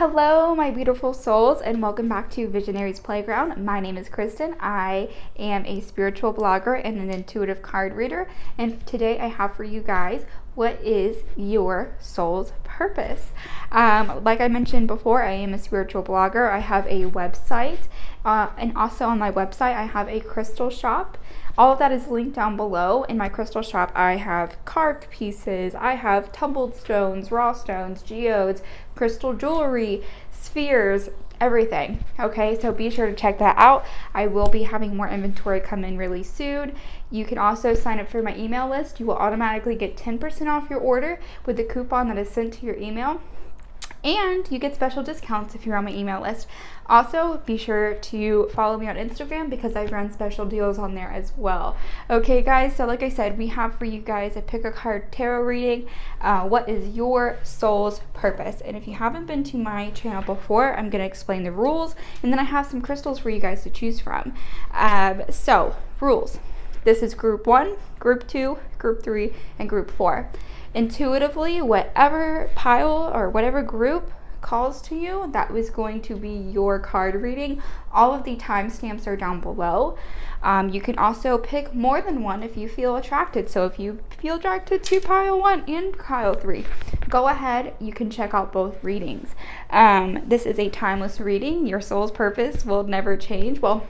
Hello, my beautiful souls, and welcome back to Visionaries Playground. My name is Kristen. I am a spiritual blogger and an intuitive card reader, and today I have for you guys, what is your soul's purpose? Like I mentioned before, I am a spiritual blogger. I have a website, and also on my website I have a crystal shop. All of that is linked down below. In my crystal shop, I have carved pieces, I have tumbled stones, raw stones, geodes, crystal jewelry, spheres, everything. Okay, so be sure to check that out. I will be having more inventory come in really soon. You can also sign up for my email list. You will automatically get 10% off your order with the coupon that is sent to your email. And you get special discounts if you're on my email list. Also, be sure to follow me on Instagram because I run special deals on there as well. Okay, guys, so like I said, we have for you guys a pick a card tarot reading. What is your soul's purpose? And if you haven't been to my channel before, I'm going to explain the rules. And then I have some crystals for you guys to choose from. So, rules. This is group 1, group 2, group 3, and group 4. Intuitively, whatever pile or whatever group calls to you, that was going to be your card reading. All of the timestamps are down below. You can also pick more than one if you feel attracted. So if you feel attracted to pile 1 and pile 3, go ahead. You can check out both readings. This is a timeless reading. Your soul's purpose will never change. Well,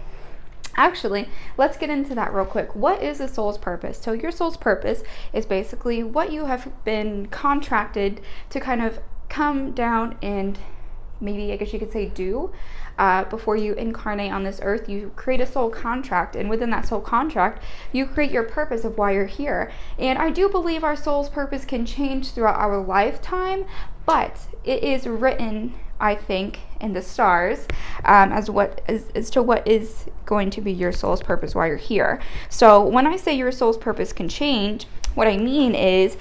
actually, let's get into that real quick. What is a soul's purpose? So your soul's purpose is basically what you have been contracted to kind of come down and maybe, I guess you could say, do before you incarnate on this earth. You create a soul contract, and within that soul contract, you create your purpose of why you're here. And I do believe our soul's purpose can change throughout our lifetime, but it is written, I think, in the stars as to what is going to be your soul's purpose while you're here. So when I say your soul's purpose can change, what I mean is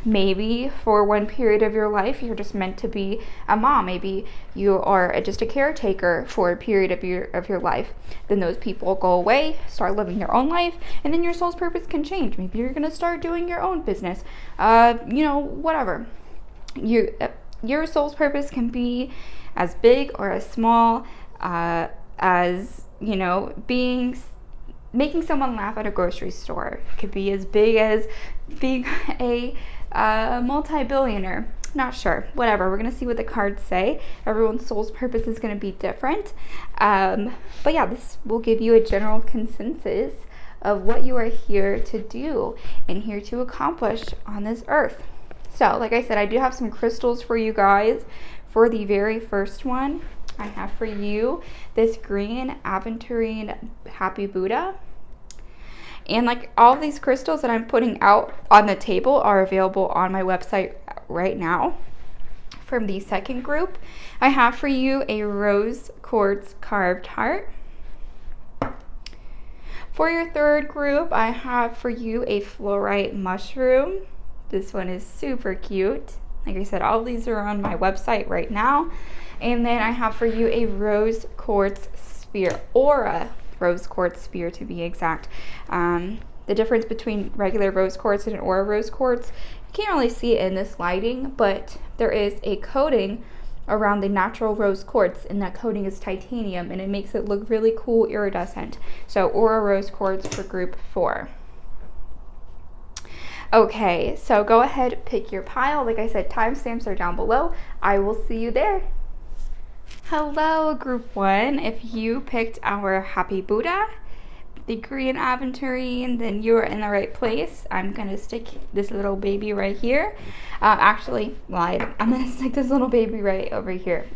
maybe for one period of your life you're just meant to be a mom. Maybe you are just a caretaker for a period of your life. Then those people go away, start living their own life, and then your soul's purpose can change. Maybe you're going to start doing your own business. Whatever. Your soul's purpose can be as big or as small as, making someone laugh at a grocery store. It could be as big as being a multi-billionaire. Not sure. Whatever. We're going to see what the cards say. Everyone's soul's purpose is going to be different. But yeah, this will give you a general consensus of what you are here to do and here to accomplish on this earth. So, like I said, I do have some crystals for you guys. For the very first one, I have for you this green aventurine happy Buddha. And like all these crystals that I'm putting out on the table are available on my website right now. From the second group, I have for you a rose quartz carved heart. For your third group, I have for you a fluorite mushroom. This one is super cute. Like I said, all of these are on my website right now. And then I have for you a rose quartz sphere, aura rose quartz sphere to be exact. The difference between regular rose quartz and an aura rose quartz, you can't really see it in this lighting, but there is a coating around the natural rose quartz, and that coating is titanium, and it makes it look really cool, iridescent. So aura rose quartz for group 4. Okay, so go ahead, pick your pile. Like I said, timestamps are down below. I will see you there. Hello, group 1. If you picked our happy Buddha, the green aventurine, then you're in the right place. I'm going to stick this little baby right here. Actually, lied. I'm going to stick this little baby right over here.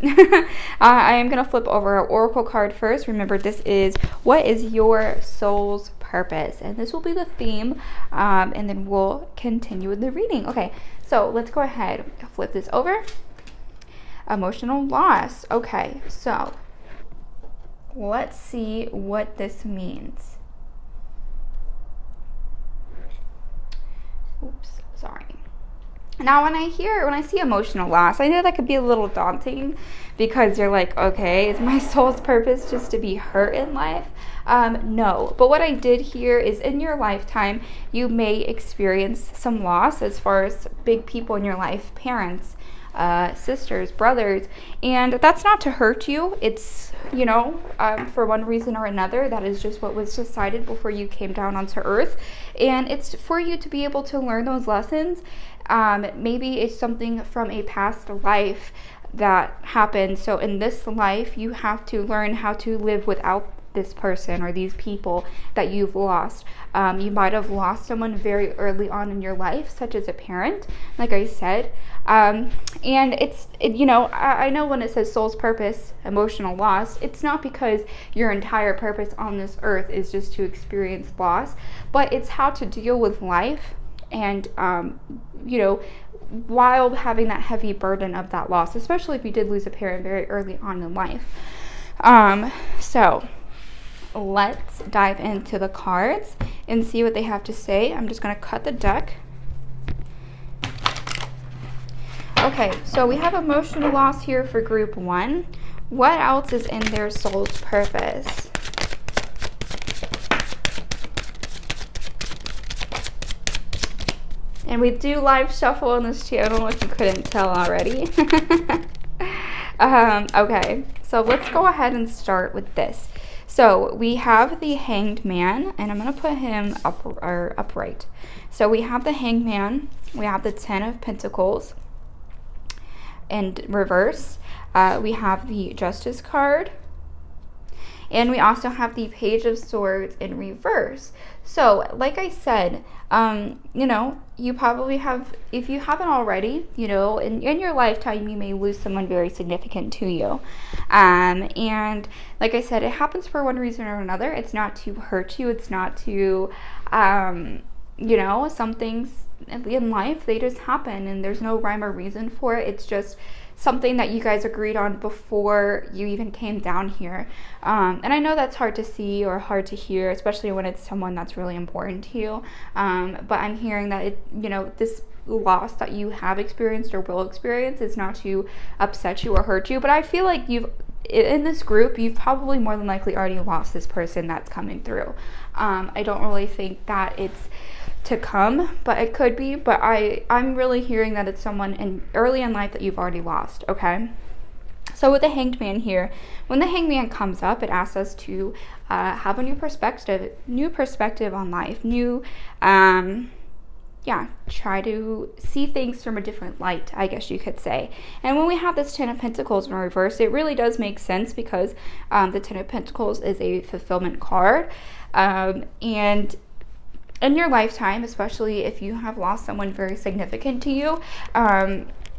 I am going to flip over our oracle card first. Remember, this is what is your soul's purpose, and this will be the theme, and then we'll continue with the reading. Okay, so let's go ahead, flip this over. Emotional loss. Okay, so let's see what this means. Oops, sorry. Now, when I see emotional loss, I know that could be a little daunting because you're like, okay, is my soul's purpose just to be hurt in life? No, but what I did here is in your lifetime, you may experience some loss as far as big people in your life, parents, sisters, brothers, and that's not to hurt you. It's, for one reason or another, that is just what was decided before you came down onto earth, and it's for you to be able to learn those lessons. Maybe it's something from a past life that happened. So in this life, you have to learn how to live without this person or these people that you've lost. You might have lost someone very early on in your life, such as a parent, like I said. And I know when it says soul's purpose, emotional loss, it's not because your entire purpose on this earth is just to experience loss, but it's how to deal with life and, while having that heavy burden of that loss, especially if you did lose a parent very early on in life. So let's dive into the cards and see what they have to say. I'm just going to cut the deck. Okay, so we have emotional loss here for group 1. What else is in their soul's purpose? And we do live shuffle on this channel if you couldn't tell already. Okay, so let's go ahead and start with this. So we have the Hanged Man, and I'm going to put him upright. So we have the Hanged Man, we have the Ten of Pentacles in reverse, we have the Justice card, and we also have the Page of Swords in reverse. So like I said, you probably have, if you haven't already, in your lifetime, you may lose someone very significant to you. And like I said, it happens for one reason or another. It's not to hurt you. It's not to, some things in life, they just happen and there's no rhyme or reason for it. It's just something that you guys agreed on before you even came down here. And I know that's hard to see or hard to hear, especially when it's someone that's really important to you. But I'm hearing that this loss that you have experienced or will experience is not to upset you or hurt you. But I feel like in this group, you've probably more than likely already lost this person that's coming through. I don't really think that it's to come, but it could be. But I'm really hearing that it's someone early in life that you've already lost. Okay, so with the Hanged Man here, when the Hanged Man comes up, it asks us to have a new perspective on life, try to see things from a different light, I guess you could say. And when we have this Ten of Pentacles in reverse, it really does make sense because the Ten of Pentacles is a fulfillment card, and in your lifetime, especially if you have lost someone very significant to you,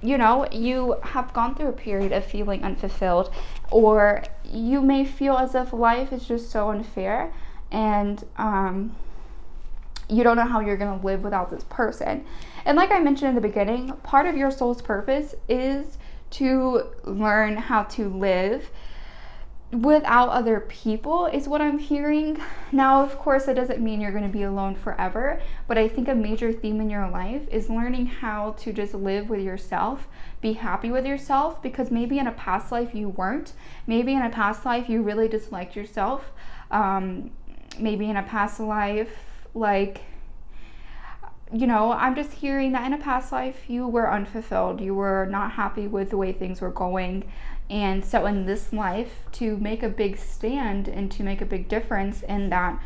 you have gone through a period of feeling unfulfilled, or you may feel as if life is just so unfair, and you don't know how you're going to live without this person. And like I mentioned in the beginning, part of your soul's purpose is to learn how to live without other people, is what I'm hearing. Now, of course, it doesn't mean you're going to be alone forever, but I think a major theme in your life is learning how to just live with yourself, be happy with yourself, because maybe in a past life you weren't. Maybe in a past life you really disliked yourself. Maybe in a past life, I'm just hearing that in a past life you were unfulfilled, you were not happy with the way things were going. And so in this life, to make a big stand and to make a big difference in that,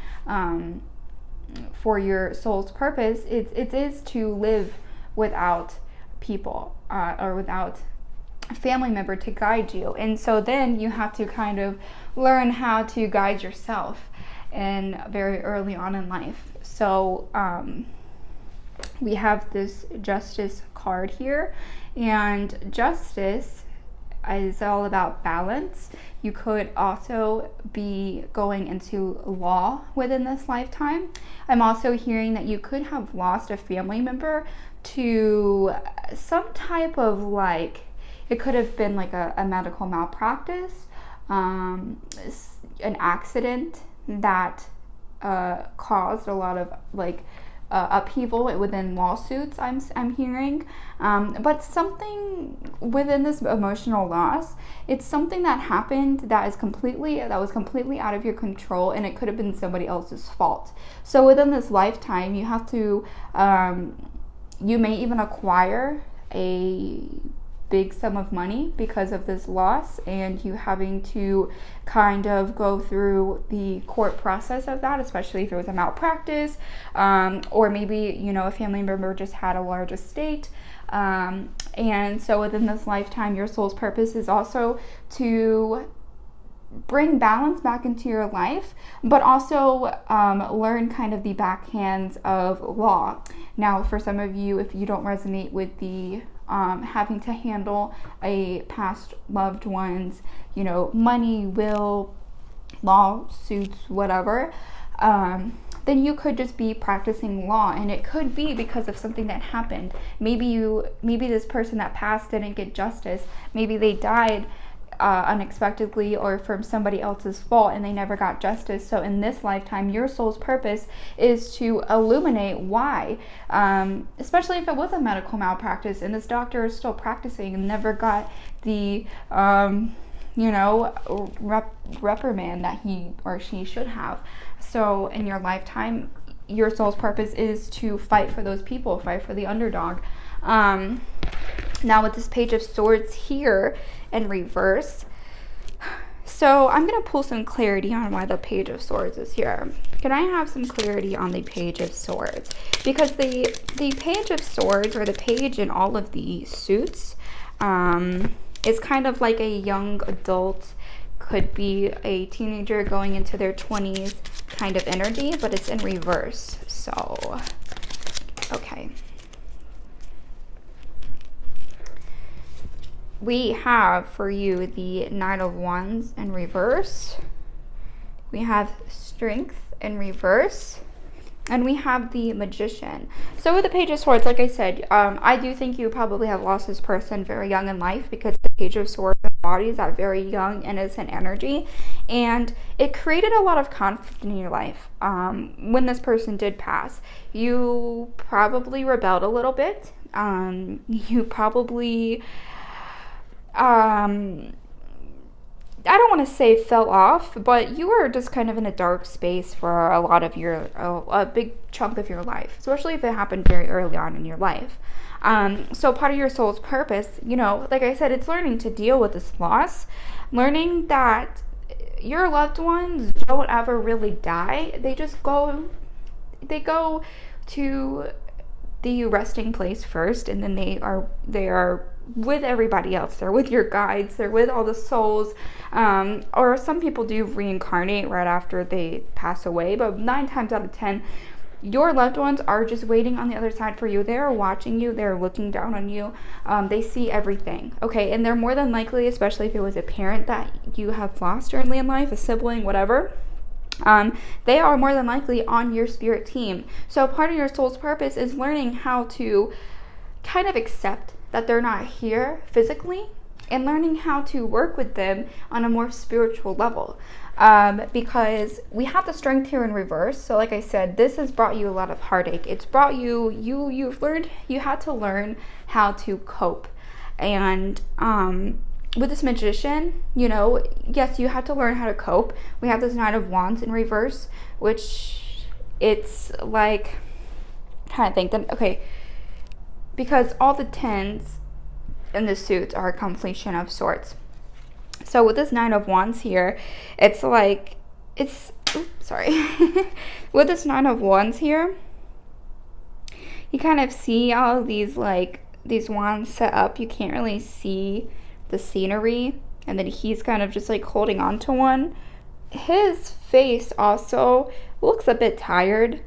for your soul's purpose, it is to live without people or without a family member to guide you. And so then you have to kind of learn how to guide yourself and very early on in life. So we have this Justice card here, and Justice is all about balance. You could also be going into law within this lifetime. I'm also hearing that you could have lost a family member to some type of it could have been like a medical malpractice, an accident that caused a lot of upheaval within lawsuits, I'm hearing, but something within this emotional loss, it's something that happened that was completely out of your control, and it could have been somebody else's fault. So within this lifetime, you have to you may even acquire a big sum of money because of this loss, and you having to kind of go through the court process of that, especially if it was a malpractice, or maybe, you know, a family member just had a large estate. And so within this lifetime, your soul's purpose is also to bring balance back into your life, but also learn kind of the backhands of law. Now, for some of you, if you don't resonate with the having to handle a past loved one's, you know, money, will, lawsuits, whatever, then you could just be practicing law, and it could be because of something that happened. Maybe this person that passed didn't get justice. Maybe they died unexpectedly or from somebody else's fault, and they never got justice. So in this lifetime, your soul's purpose is to illuminate why, especially if it was a medical malpractice and this doctor is still practicing and never got the reprimand that he or she should have. So in your lifetime, your soul's purpose is to fight for those people, fight for the underdog. Now with this Page of Swords here in reverse, so I'm going to pull some clarity on why the Page of Swords is here. Can I have some clarity on the Page of Swords? Because the Page of Swords, or the page in all of the suits, is kind of like a young adult, could be a teenager going into their 20s kind of energy, but it's in reverse. So, okay. We have for you the Knight of Wands in reverse. We have Strength in reverse. And we have the Magician. So with the Page of Swords, like I said, I do think you probably have lost this person very young in life, because the Page of Swords embodies that very young, innocent energy. And it created a lot of conflict in your life. When this person did pass, you probably rebelled a little bit. You probably... I don't want to say fell off, but you were just kind of in a dark space for a lot of a big chunk of your life, especially if it happened very early on in your life. So part of your soul's purpose, you know, like I said, it's learning to deal with this loss, learning that your loved ones don't ever really die. They just go to the resting place first, and then they are with everybody else. They're with your guides, they're with all the souls, or some people do reincarnate right after they pass away, but 9 times out of 10 your loved ones are just waiting on the other side for you. They're watching you, they're looking down on you, they see everything, okay? And they're more than likely, especially if it was a parent that you have lost early in life, a sibling, whatever, they are more than likely on your spirit team. So part of your soul's purpose is learning how to kind of accept that they're not here physically, and learning how to work with them on a more spiritual level, because we have the Strength here in reverse. So like I said, this has brought you a lot of heartache. It's brought you had to learn how to cope. And with this Magician, you know, yes, you had to learn how to cope. We have this Knight of Wands in reverse, which it's like, I'm trying to think then, okay, because all the 10s in the suits are a completion of sorts. So with this Nine of Wands here, it's like, with this Nine of Wands here, you kind of see all of these, like, these wands set up. You can't really see the scenery, and then he's kind of just like holding on to one. His face also looks a bit tired,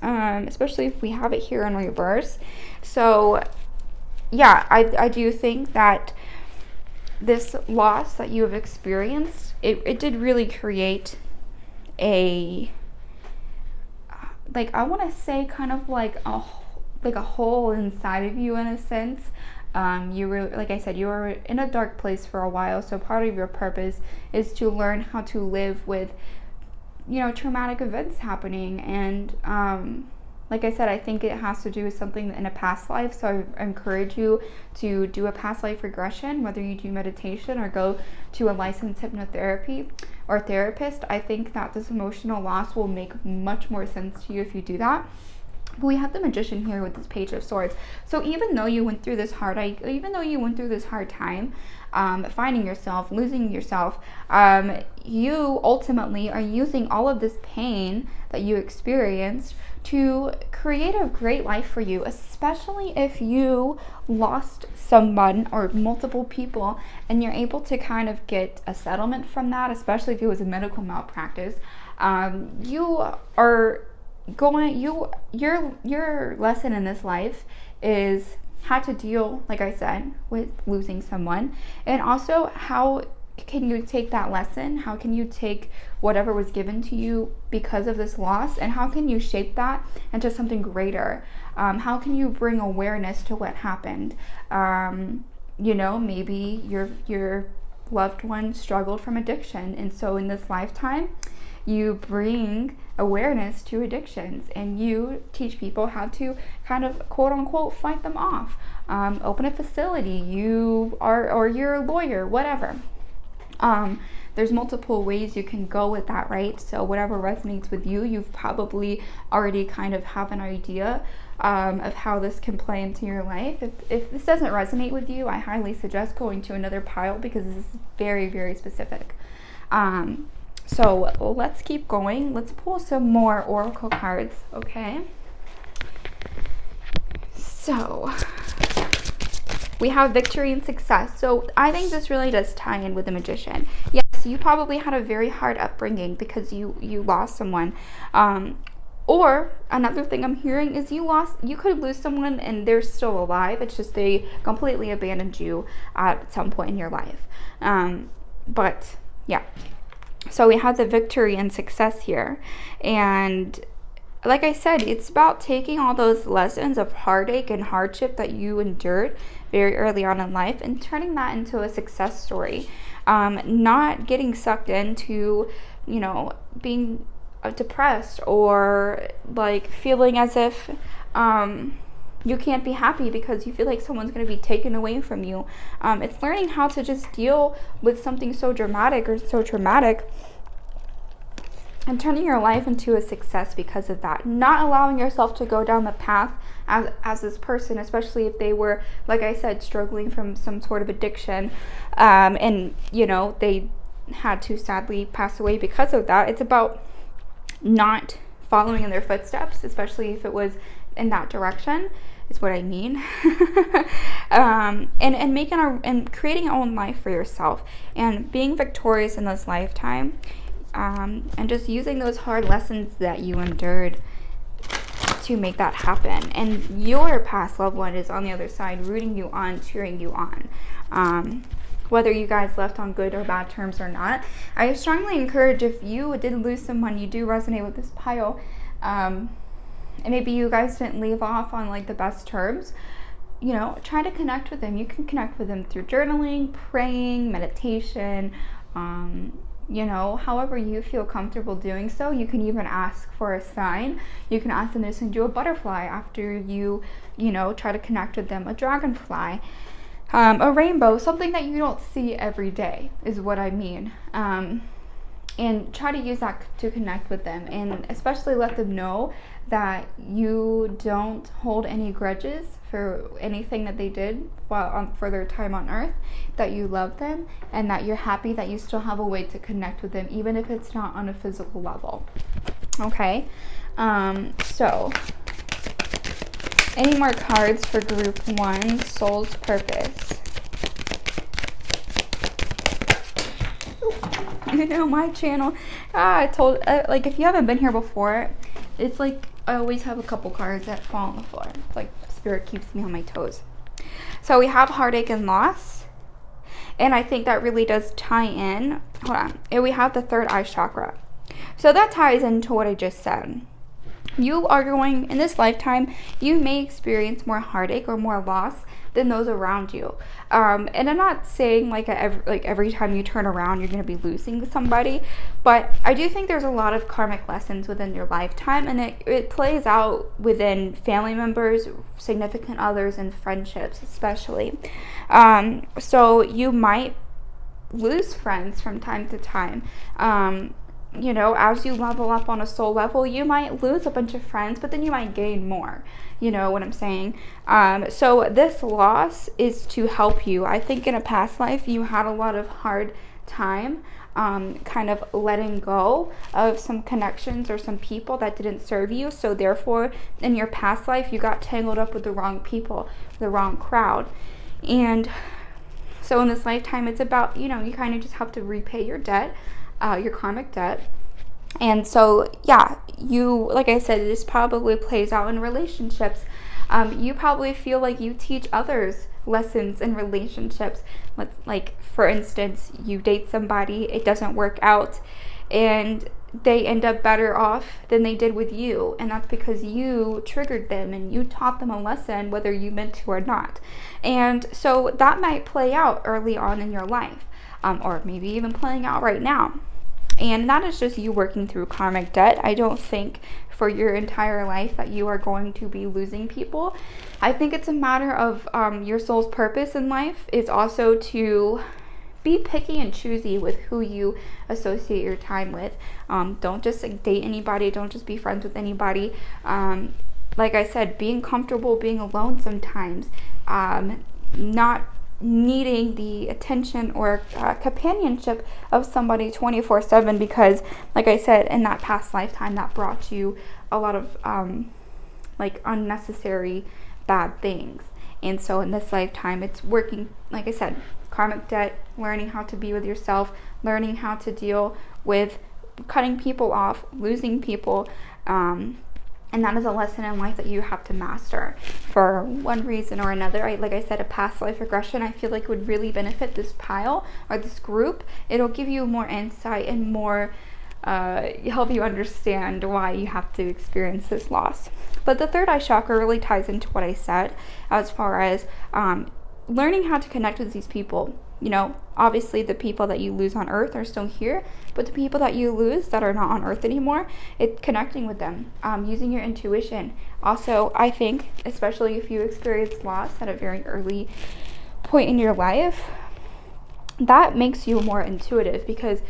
especially if we have it here in reverse. So yeah, I do think that this loss that you have experienced, it did really create a, like, I want to say kind of like a hole inside of you in a sense. You were, like I said, you were in a dark place for a while, so part of your purpose is to learn how to live with, you know, traumatic events happening. And like I said, I think it has to do with something in a past life, so I encourage you to do a past life regression, whether you do meditation or go to a licensed hypnotherapy or therapist. I think that this emotional loss will make much more sense to you if you do that. But we have the Magician here with this Page of Swords. So even though you went through this even though you went through this hard time, finding yourself, losing yourself, you ultimately are using all of this pain that you experienced to create a great life for you, especially if you lost someone or multiple people and you're able to kind of get a settlement from that, especially if it was a medical malpractice. Your lesson in this life is how to deal, like I said, with losing someone, and also how can you take that lesson, how can you take whatever was given to you because of this loss, and how can you shape that into something greater. How can you bring awareness to what happened? Maybe your loved one struggled from addiction, and so in this lifetime you bring awareness to addictions and you teach people how to kind of quote unquote fight them off. Open a facility, you're a lawyer, whatever. There's multiple ways you can go with that, right? So whatever resonates with you, you've probably already kind of have an idea of how this can play into your life. If this doesn't resonate with you, I highly suggest going to another pile because this is very, very specific. So let's keep going. Let's pull some more oracle cards, okay? So we have victory and success. So I think this really does tie in with the Magician. Yes, you probably had a very hard upbringing because you lost someone. Or another thing I'm hearing is you could lose someone and they're still alive. It's just they completely abandoned you at some point in your life. But yeah. So we have the victory and success here. And like I said, it's about taking all those lessons of heartache and hardship that you endured very early on in life and turning that into a success story. Not getting sucked into, being depressed or like feeling as if you can't be happy because you feel like someone's going to be taken away from you. It's learning how to just deal with something so dramatic or so traumatic and turning your life into a success because of that. Not allowing yourself to go down the path as this person, especially if they were, like I said, struggling from some sort of addiction, and they had to sadly pass away because of that. It's about not following in their footsteps, especially if it was in that direction, is what I mean. And creating your own life for yourself and being victorious in this lifetime. And just using those hard lessons that you endured to make that happen. And your past loved one is on the other side, rooting you on, cheering you on. Whether you guys left on good or bad terms or not, I strongly encourage, if you did lose someone, you do resonate with this pile, and maybe you guys didn't leave off on like the best terms, try to connect with them. You can connect with them through journaling, praying, meditation, however you feel comfortable doing so. You can even ask for a sign. You can ask them to send you a butterfly after you try to connect with them, a dragonfly, a rainbow, something that you don't see every day is what I mean. And try to use that to connect with them, and especially let them know that you don't hold any grudges for anything that they did for their time on earth, that you love them, and that you're happy that you still have a way to connect with them, even if it's not on a physical level. Okay, so any more cards for group 1, Soul's Purpose? My channel, if you haven't been here before, it's like I always have a couple cards that fall on the floor. It's like Spirit keeps me on my toes. So we have heartache and loss, and I think that really does tie in. Hold on. And we have the third eye chakra. So that ties into what I just said. You are going, in this lifetime, you may experience more heartache or more loss than those around you. And I'm not saying every time you turn around you're going to be losing somebody, but I do think there's a lot of karmic lessons within your lifetime, and it plays out within family members, significant others, and friendships especially. So you might lose friends from time to time. as you level up on a soul level, you might lose a bunch of friends, but then you might gain more. You know what I'm saying? So this loss is to help you. I think in a past life, you had a lot of hard time kind of letting go of some connections or some people that didn't serve you. So therefore, in your past life, you got tangled up with the wrong people, the wrong crowd. And so in this lifetime, it's about, you kind of just have to repay your debt, your karmic debt. And so, yeah, like I said, this probably plays out in relationships. You probably feel like you teach others lessons in relationships. Like, for instance, you date somebody, it doesn't work out, and they end up better off than they did with you. And that's because you triggered them and you taught them a lesson, whether you meant to or not. And so that might play out early on in your life, or maybe even playing out right now. And that is just you working through karmic debt. I don't think for your entire life that you are going to be losing people. I think it's a matter of your soul's purpose in life is also to be picky and choosy with who you associate your time with. Don't just date anybody. Don't just be friends with anybody. Like I said, being comfortable being alone sometimes. Not needing the attention or companionship of somebody 24/7, because like I said, in that past lifetime that brought you a lot of unnecessary bad things. And so in this lifetime, it's working, like I said, karmic debt, learning how to be with yourself, learning how to deal with cutting people off, losing people, and that is a lesson in life that you have to master for one reason or another. Like I said, a past life regression, I feel like would really benefit this pile or this group. It'll give you more insight and more help you understand why you have to experience this loss. But the third eye chakra really ties into what I said as far as learning how to connect with these people. Obviously the people that you lose on earth are still here, but the people that you lose that are not on earth anymore, it's connecting with them, using your intuition. Also, I think, especially if you experience loss at a very early point in your life, that makes you more intuitive, because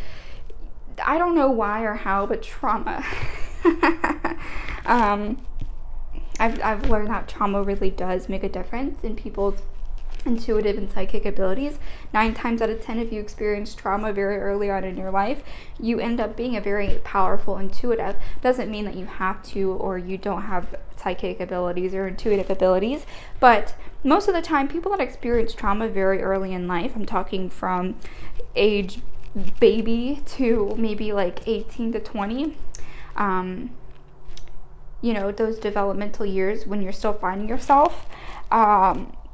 I don't know why or how, but trauma. I've learned that trauma really does make a difference in people's intuitive and psychic abilities. 9 times out of 10, if you experience trauma very early on in your life, you end up being a very powerful intuitive. Doesn't mean that you have to, or you don't have psychic abilities or intuitive abilities, but most of the time, people that experience trauma very early in life, I'm talking from age baby to maybe like 18 to 20, those developmental years when you're still finding yourself,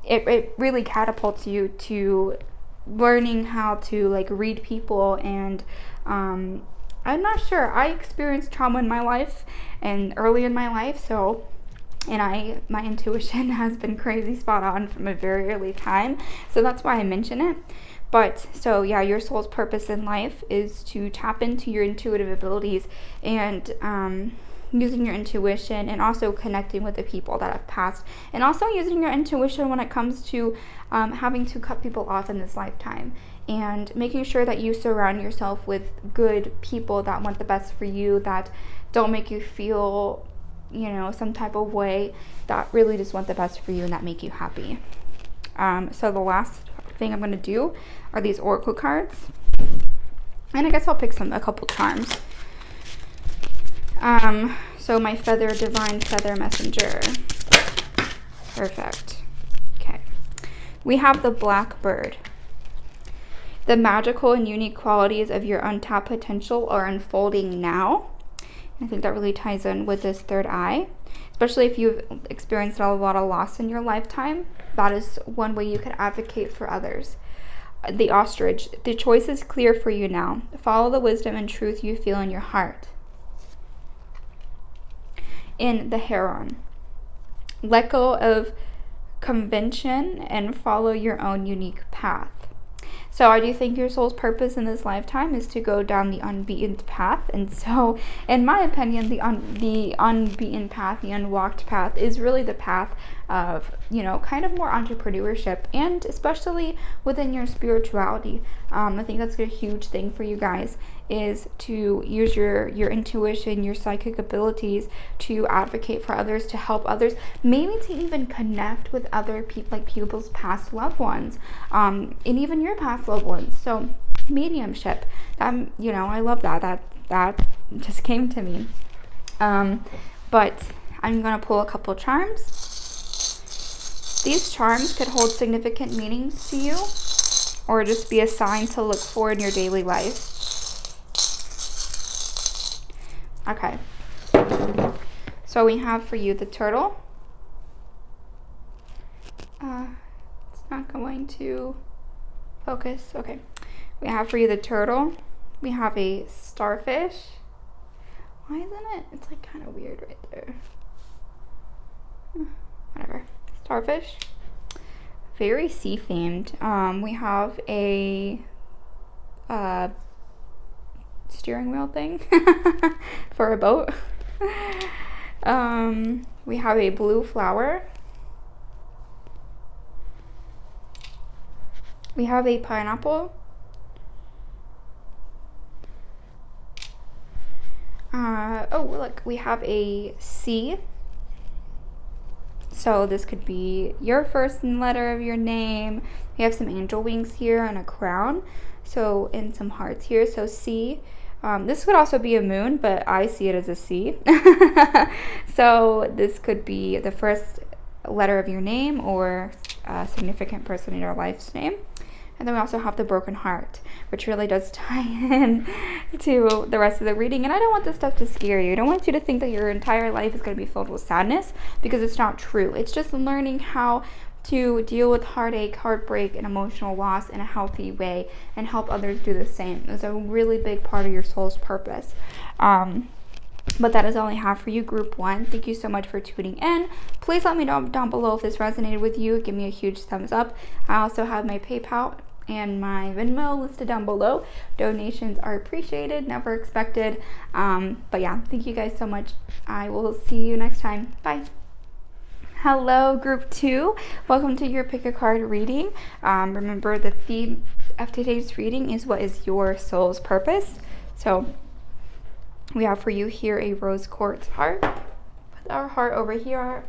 it really catapults you to learning how to read people. And I'm not sure, I experienced trauma in my life and early in my life, and my intuition has been crazy spot on from a very early time, so that's why I mention it. But so yeah, your soul's purpose in life is to tap into your intuitive abilities and using your intuition, and also connecting with the people that have passed, and also using your intuition when it comes to having to cut people off in this lifetime, and making sure that you surround yourself with good people that want the best for you, that don't make you feel some type of way, that really just want the best for you and that make you happy. So the last thing I'm going to do are these oracle cards, and I guess I'll pick a couple charms. So my feather, divine feather messenger. Perfect. Okay. We have the blackbird. The magical and unique qualities of your untapped potential are unfolding now. I think that really ties in with this third eye, especially if you've experienced a lot of loss in your lifetime. That is one way you could advocate for others. The ostrich. The choice is clear for you now. Follow the wisdom and truth you feel in your heart. In the heron. Let go of convention and follow your own unique path. So I do think your soul's purpose in this lifetime is to go down the unbeaten path. And so, in my opinion, the unbeaten path, the unwalked path, is really the path of, you know, kind of more entrepreneurship, and especially within your spirituality. I think that's a huge thing for you guys, is to use your intuition, your psychic abilities to advocate for others, to help others, maybe to even connect with other people, like people's past loved ones, and even your past loved ones. So mediumship, you know, I love that just came to me. But I'm gonna pull a couple charms. These charms could hold significant meanings to you, or just be a sign to look for in your daily life. Okay, so we have for you the turtle. It's not going to focus. Okay, we have for you the turtle. We have a starfish. Why isn't it? It's like kind of weird right there. Whatever. Starfish. Very sea themed. We have a steering wheel thing for a boat. We have a blue flower. We have a pineapple. Oh, look, we have a C. So this could be your first letter of your name. We have some angel wings here and a crown. So, and some hearts here. So C. This could also be a moon, but I see it as a C. So this could be the first letter of your name, or a significant person in your life's name. And then we also have the broken heart, which really does tie in to the rest of the reading. And I don't want this stuff to scare you. I don't want you to think that your entire life is going to be filled with sadness, because it's not true. It's just learning how to deal with heartache, heartbreak, and emotional loss in a healthy way, and help others do the same. It's a really big part of your soul's purpose. But that is all I have for you, group 1. Thank you so much for tuning in. Please let me know down below if this resonated with you. Give me a huge thumbs up. I also have my PayPal and my Venmo listed down below. Donations are appreciated, never expected. But yeah, thank you guys so much. I will see you next time. Bye. Hello, group 2. Welcome to your pick a card reading. Remember, the theme of today's reading is, what is your soul's purpose? So we have for you here a rose quartz heart. Put our heart over here.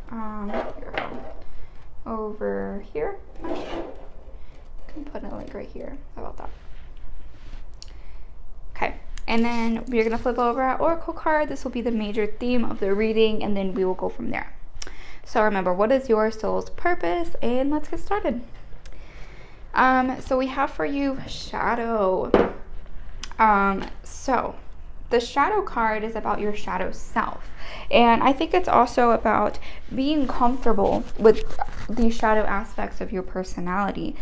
Over here. Can put it like right here. How about that? Okay, and then we're gonna flip over our oracle card. This will be the major theme of the reading, and then we will go from there. So remember, what is your soul's purpose? And let's get started. So we have for you shadow. So the shadow card is about your shadow self. And I think it's also about being comfortable with the shadow aspects of your personality.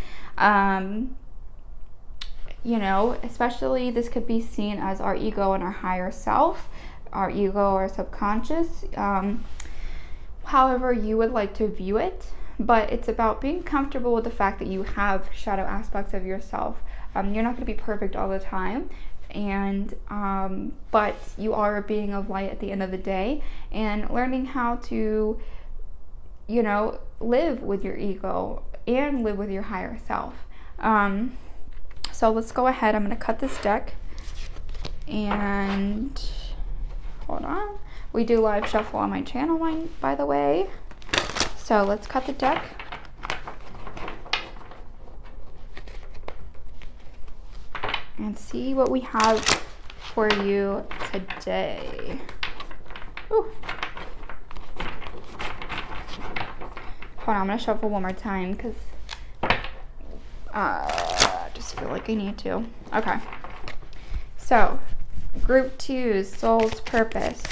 You know, especially this could be seen as our ego and our higher self, our ego, our subconscious, however you would like to view it. But it's about being comfortable with the fact that you have shadow aspects of yourself. You're not going to be perfect all the time, and but you are a being of light at the end of the day, and learning how to, you know, live with your ego and live with your higher self. So let's go ahead. I'm going to cut this deck, and hold on. We do live shuffle on my channel, by the way. So let's cut the deck. And see what we have for you today. Ooh. Hold on, I'm gonna shuffle one more time because I just feel like I need to. Okay. So, group 2's soul's purpose.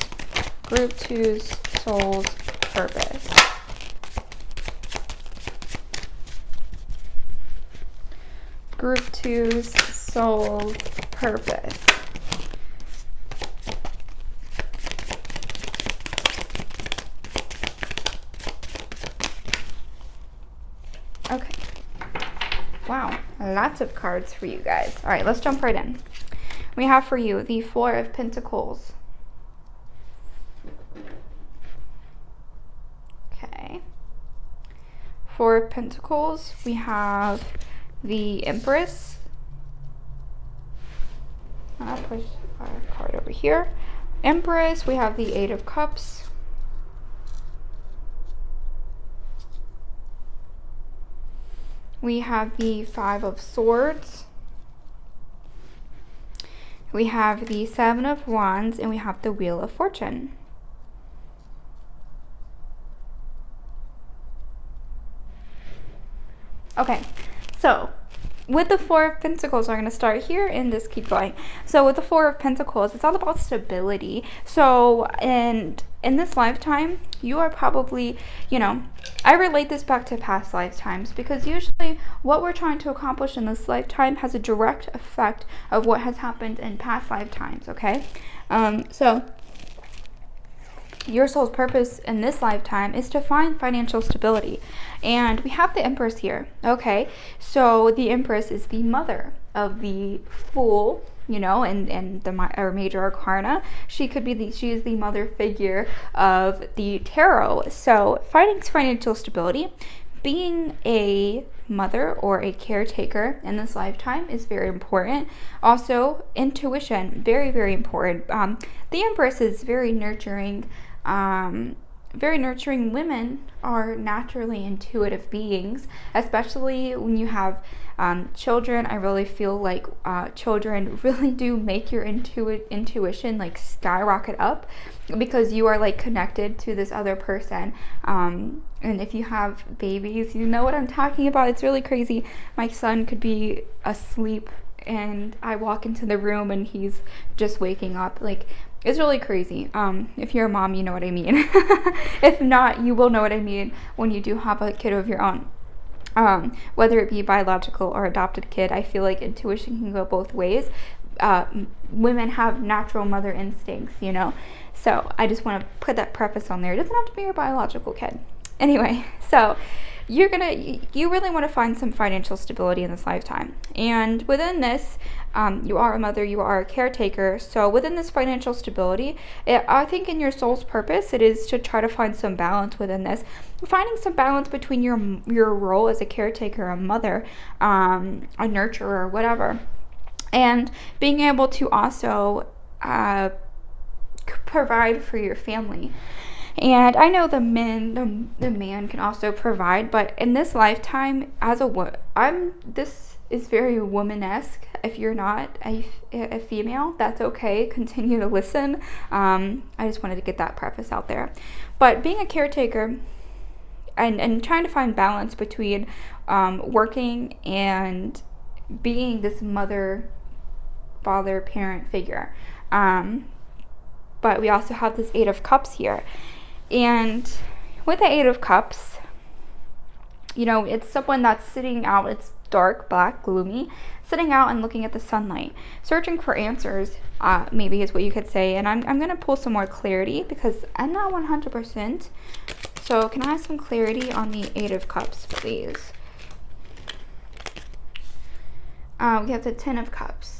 Group 2's soul's purpose. Group 2's soul's purpose. Okay. Wow, lots of cards for you guys. All right, let's jump right in. We have for you the Four of Pentacles. Okay. Four of Pentacles, we have the Empress. I'll push our card over here. Empress, we have the Eight of Cups. We have the Five of Swords. We have the Seven of Wands, and we have the Wheel of Fortune. Okay, so with the Four of Pentacles, I'm going to start here and just keep going. So with the Four of Pentacles, it's all about stability. So in this lifetime, you are probably, I relate this back to past lifetimes, because usually what we're trying to accomplish in this lifetime has a direct effect of what has happened in past lifetimes, okay? So your soul's purpose in this lifetime is to find financial stability. And we have the Empress here, okay? So the Empress is the mother of the Fool, and the major arcana. She is the mother figure of the tarot. So finding financial stability, being a mother or a caretaker in this lifetime is very important. Also, intuition, very, very important. The Empress is very nurturing. Very nurturing. Women are naturally intuitive beings, especially when you have children. I really feel like children really do make your intuition like skyrocket up, because you are like connected to this other person. And if you have babies, you know what I'm talking about. It's really crazy. My son could be asleep and I walk into the room and he's just waking up. Like, it's really crazy. If you're a mom, you know what I mean. If not, you will know what I mean when you do have a kid of your own. Whether it be biological or adopted kid, I feel like intuition can go both ways. Women have natural mother instincts, So I just want to put that preface on there. It doesn't have to be your biological kid. Anyway, so you really want to find some financial stability in this lifetime. And within this, you are a mother, you are a caretaker. So within this financial stability, I think in your soul's purpose, it is to try to find some balance within this. Finding some balance between your role as a caretaker, a mother, a nurturer, whatever. And being able to also provide for your family. And I know the man can also provide, but in this lifetime, this is very woman-esque. If you're not a female, that's okay. Continue to listen. I just wanted to get that preface out there. But being a caretaker and trying to find balance between working and being this mother, father, parent figure. But we also have this Eight of Cups here. And with the Eight of Cups, it's someone that's sitting out. It's dark, black, gloomy, sitting out and looking at the sunlight, searching for answers, maybe is what you could say. And I'm going to pull some more clarity because I'm not 100%. So can I have some clarity on the Eight of Cups, please? We have the Ten of Cups.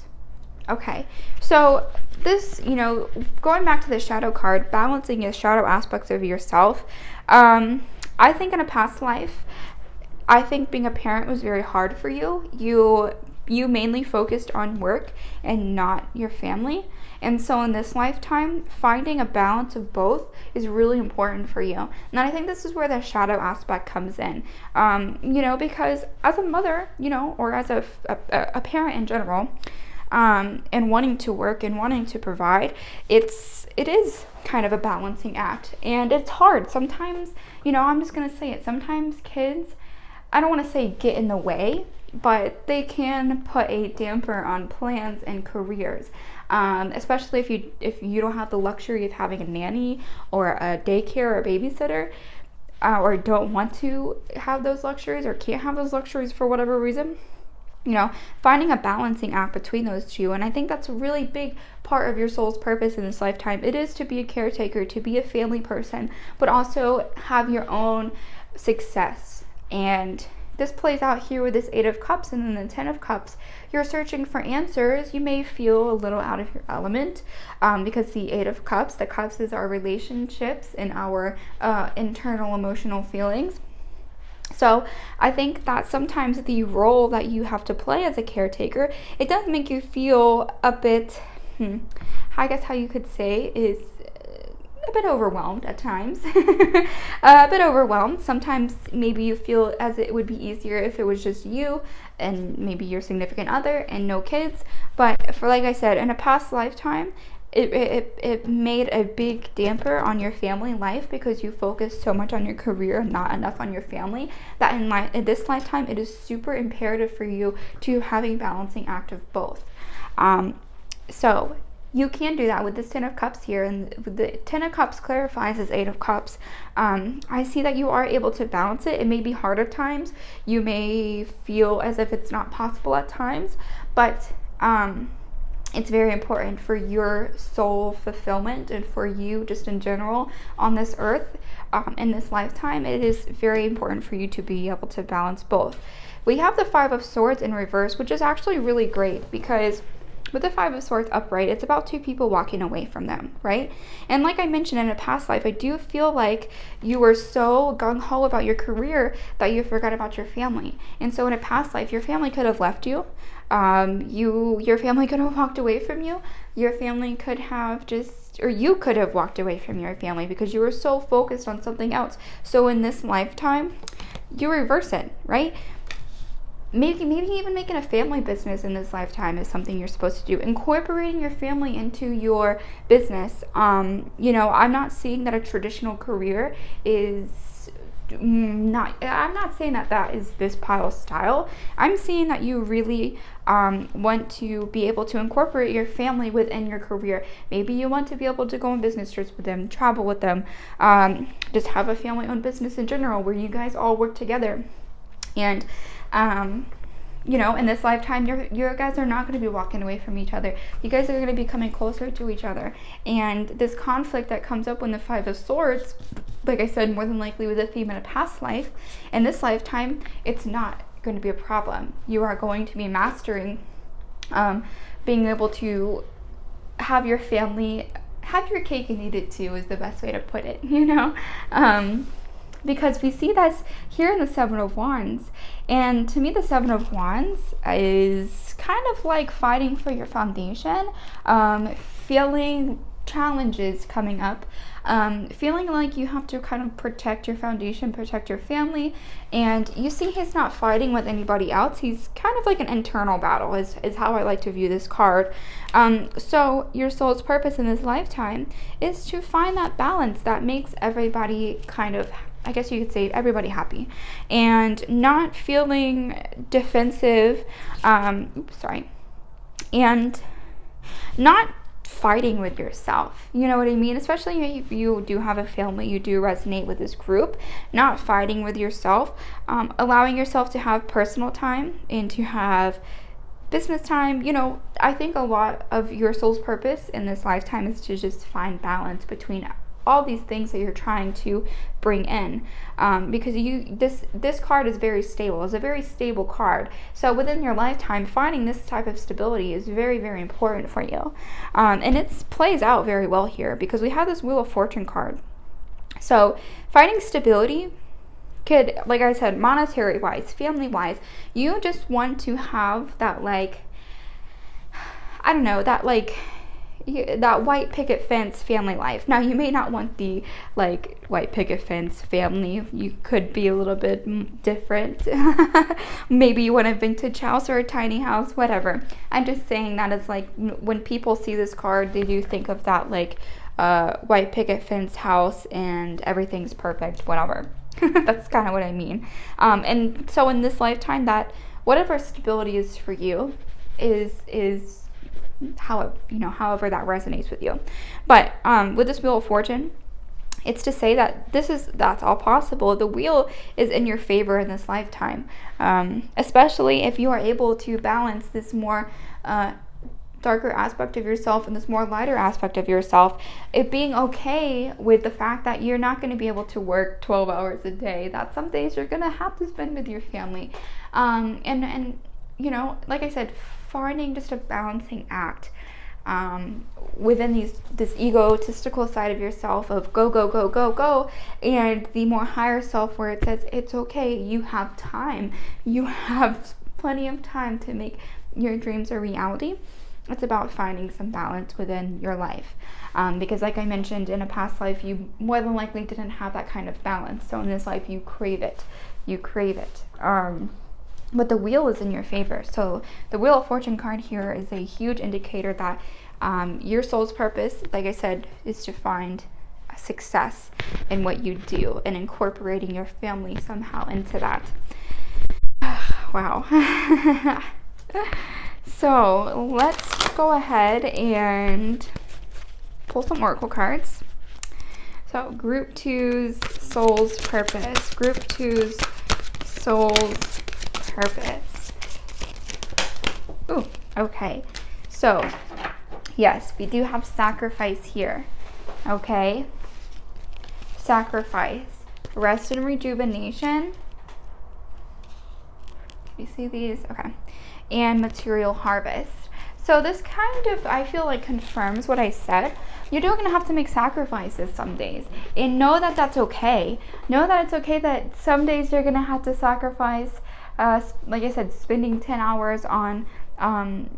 Okay, so this, going back to the shadow card, balancing the shadow aspects of yourself. I think in a past life, I think being a parent was very hard for you. You mainly focused on work and not your family. And so in this lifetime, finding a balance of both is really important for you. And I think this is where the shadow aspect comes in. Because as a mother, or as a parent in general, and wanting to work and wanting to provide, it is kind of a balancing act, and it's hard sometimes. I'm just gonna say it, sometimes kids, I don't want to say get in the way, but they can put a damper on plans and careers, especially if you don't have the luxury of having a nanny or a daycare or a babysitter, or don't want to have those luxuries or can't have those luxuries for whatever reason. Finding a balancing act between those two. And I think that's a really big part of your soul's purpose in this lifetime. It is to be a caretaker, to be a family person, but also have your own success. And this plays out here with this Eight of Cups and then the Ten of Cups. You're searching for answers. You may feel a little out of your element, because the Eight of Cups, the cups is our relationships and our internal emotional feelings. So I think that sometimes the role that you have to play as a caretaker, it does make you feel a bit, I guess how you could say is a bit overwhelmed at times. A bit overwhelmed. Sometimes maybe you feel as it would be easier if it was just you and maybe your significant other and no kids. But for, like I said, in a past lifetime, it made a big damper on your family life because you focused so much on your career and not enough on your family, that in this lifetime it is super imperative for you to have a balancing act of both. So you can do that with this 10 of Cups here, and the 10 of Cups clarifies as 8 of Cups. I see that you are able to balance it. It may be hard at times. You may feel as if it's not possible at times, but it's very important for your soul fulfillment and for you just in general on this earth, in this lifetime. It is very important for you to be able to balance both. We have the 5 of Swords in reverse, which is actually really great because with the 5 of Swords upright, it's about 2 people walking away from them, right? And like I mentioned, in a past life, I do feel like you were so gung-ho about your career that you forgot about your family. And so in a past life, your family could have left you. Your family could have walked away from you. Your family could have you could have walked away from your family because you were so focused on something else. So in this lifetime, you reverse it, right? Maybe even making a family business in this lifetime is something you're supposed to do. Incorporating your family into your business. I'm not seeing that a traditional career is I'm not saying that is this pile style. I'm saying that you really want to be able to incorporate your family within your career. Maybe you want to be able to go on business trips with them, travel with them, just have a family-owned business in general where you guys all work together. And in this lifetime, you guys are not going to be walking away from each other. You guys are going to be coming closer to each other. And this conflict that comes up when the 5 of Swords, like I said, more than likely with a theme in a past life, in this lifetime, it's not going to be a problem. You are going to be mastering being able to have your family, have your cake and eat it too, is the best way to put it, because we see that here in the 7 of Wands. And to me, the 7 of Wands is kind of like fighting for your foundation, feeling challenges coming up, feeling like you have to kind of protect your foundation, protect your family. And you see he's not fighting with anybody else. He's kind of like an internal battle is how I like to view this card. So your soul's purpose in this lifetime is to find that balance that makes everybody kind of, I guess you could say, everybody happy, and not feeling defensive, and not fighting with yourself. You know what I mean? Especially if you do have a family, you do resonate with this group. Not fighting with yourself, allowing yourself to have personal time and to have business time. I think a lot of your soul's purpose in this lifetime is to just find balance between all these things that you're trying to bring in, because this card is very stable. It's a very stable card. So within your lifetime, finding this type of stability is very, very important for you, and it plays out very well here because we have this Wheel of Fortune card. So finding stability could, like I said, monetary wise, family wise, you just want to have that, like, I don't know, that white picket fence family life. Now, you may not want the white picket fence family. You could be a little bit different. Maybe you want a vintage house or a tiny house, whatever. I'm just saying that it's like when people see this card, they do think of that white picket fence house and everything's perfect, whatever. That's kind of what I mean. And so in this lifetime, that whatever stability is for you is however that resonates with you. But with this Wheel of Fortune, it's to say that that's all possible. The wheel is in your favor in this lifetime, especially if you are able to balance this more darker aspect of yourself and this more lighter aspect of yourself. It being okay with the fact that you're not going to be able to work 12 hours a day, that some days you're going to have to spend with your family, and like I said, finding just a balancing act. within this egotistical side of yourself of go, go, go, go, go, and the more higher self where it says it's okay, you have time, you have plenty of time to make your dreams a reality. It's about finding some balance within your life, because like I mentioned, in a past life you more than likely didn't have that kind of balance, so in this life you crave it. But the wheel is in your favor. So the Wheel of Fortune card here is a huge indicator that your soul's purpose, like I said, is to find success in what you do and incorporating your family somehow into that. Wow. So let's go ahead and pull some oracle cards. So Group 2's soul's purpose. Group 2's soul's purpose. Ooh, okay. So, yes, we do have sacrifice here. Okay? Sacrifice. Rest and rejuvenation. You see these? Okay. And material harvest. So this kind of, I feel like, confirms what I said. You're going to have to make sacrifices some days. And know that that's okay. Know that it's okay that some days you're going to have to sacrifice, like I said, spending 10 hours on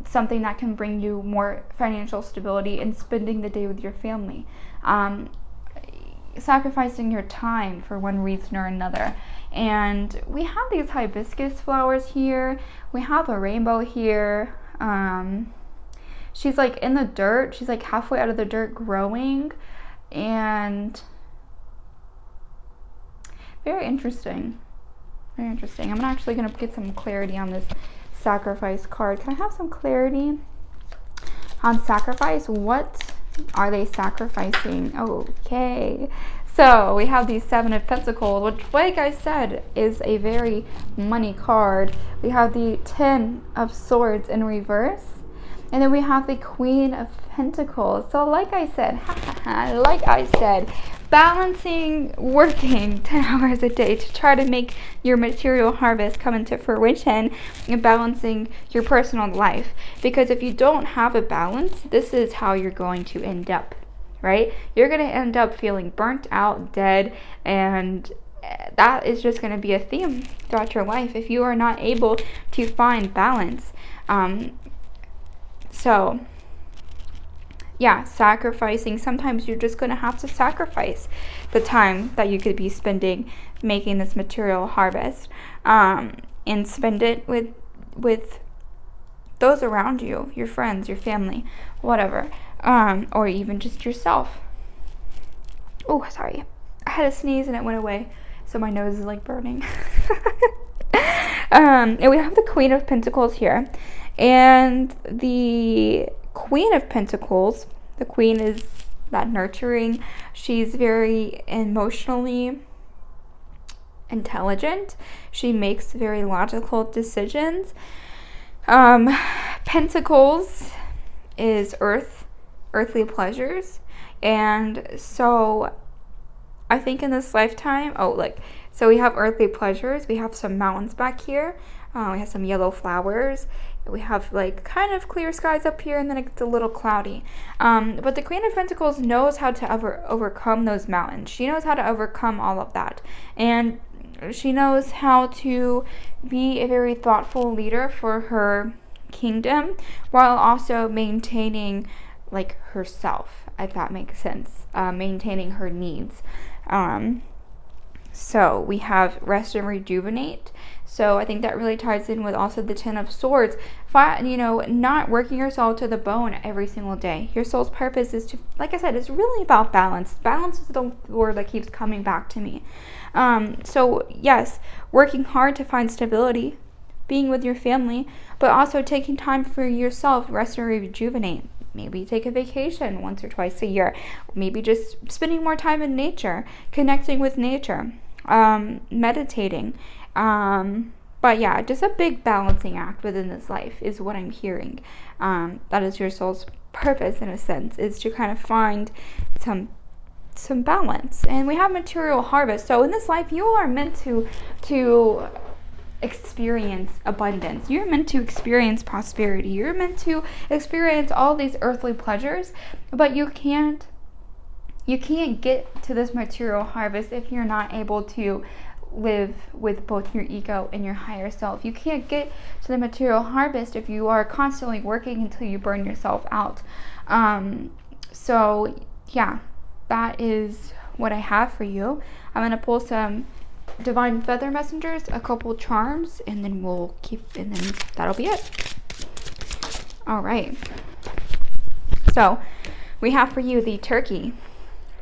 something that can bring you more financial stability and spending the day with your family. Sacrificing your time for one reason or another. And we have these hibiscus flowers here. We have a rainbow here. She's like in the dirt. She's like halfway out of the dirt growing. And very interesting. Very interesting. I'm actually going to get some clarity on this sacrifice card. Can I have some clarity on sacrifice? What are they sacrificing? Okay. So we have the Seven of Pentacles, which, like I said, is a very money card. We have the Ten of Swords in reverse. And then we have the Queen of Pentacles. So like I said, balancing working 10 hours a day to try to make your material harvest come into fruition, and balancing your personal life. Because if you don't have a balance, this is how you're going to end up, right? You're going to end up feeling burnt out, dead, and that is just going to be a theme throughout your life if you are not able to find balance. So yeah, sacrificing. Sometimes you're just going to have to sacrifice the time that you could be spending making this material harvest, and spend it with those around you, your friends, your family, whatever, or even just yourself. Oh, sorry. I had a sneeze and it went away, so my nose is like burning. And we have the Queen of Pentacles here. And the Queen of Pentacles, the Queen is that nurturing. She's very emotionally intelligent. She makes very logical decisions. Pentacles is earthly pleasures. And so I think in this lifetime, so we have earthly pleasures. We have some mountains back here. We have some yellow flowers. We have like kind of clear skies up here, and then it's a little cloudy. But the Queen of Pentacles knows how to overcome those mountains. She knows how to overcome all of that. And she knows how to be a very thoughtful leader for her kingdom while also maintaining like herself, if that makes sense. Maintaining her needs. So we have rest and rejuvenate. So I think that really ties in with also the Ten of Swords. Not working yourself to the bone every single day. Your soul's purpose is to, like I said, it's really about balance. Balance is the word that keeps coming back to me. So yes, working hard to find stability, being with your family, but also taking time for yourself, rest and rejuvenate. Maybe take a vacation once or twice a year. Maybe just spending more time in nature, connecting with nature, meditating. But yeah, just a big balancing act within this life is what I'm hearing. That is your soul's purpose, in a sense, is to kind of find some balance. And we have material harvest. So in this life, you are meant to experience abundance. You're meant to experience prosperity. You're meant to experience all these earthly pleasures, but you can't get to this material harvest if you're not able to live with both your ego and your higher self. You can't get to the material harvest if you are constantly working until you burn yourself out. So yeah, that is what I have for you. I'm going to pull some divine feather messengers, a couple charms, and then and then that'll be it. All right. So we have for you the turkey.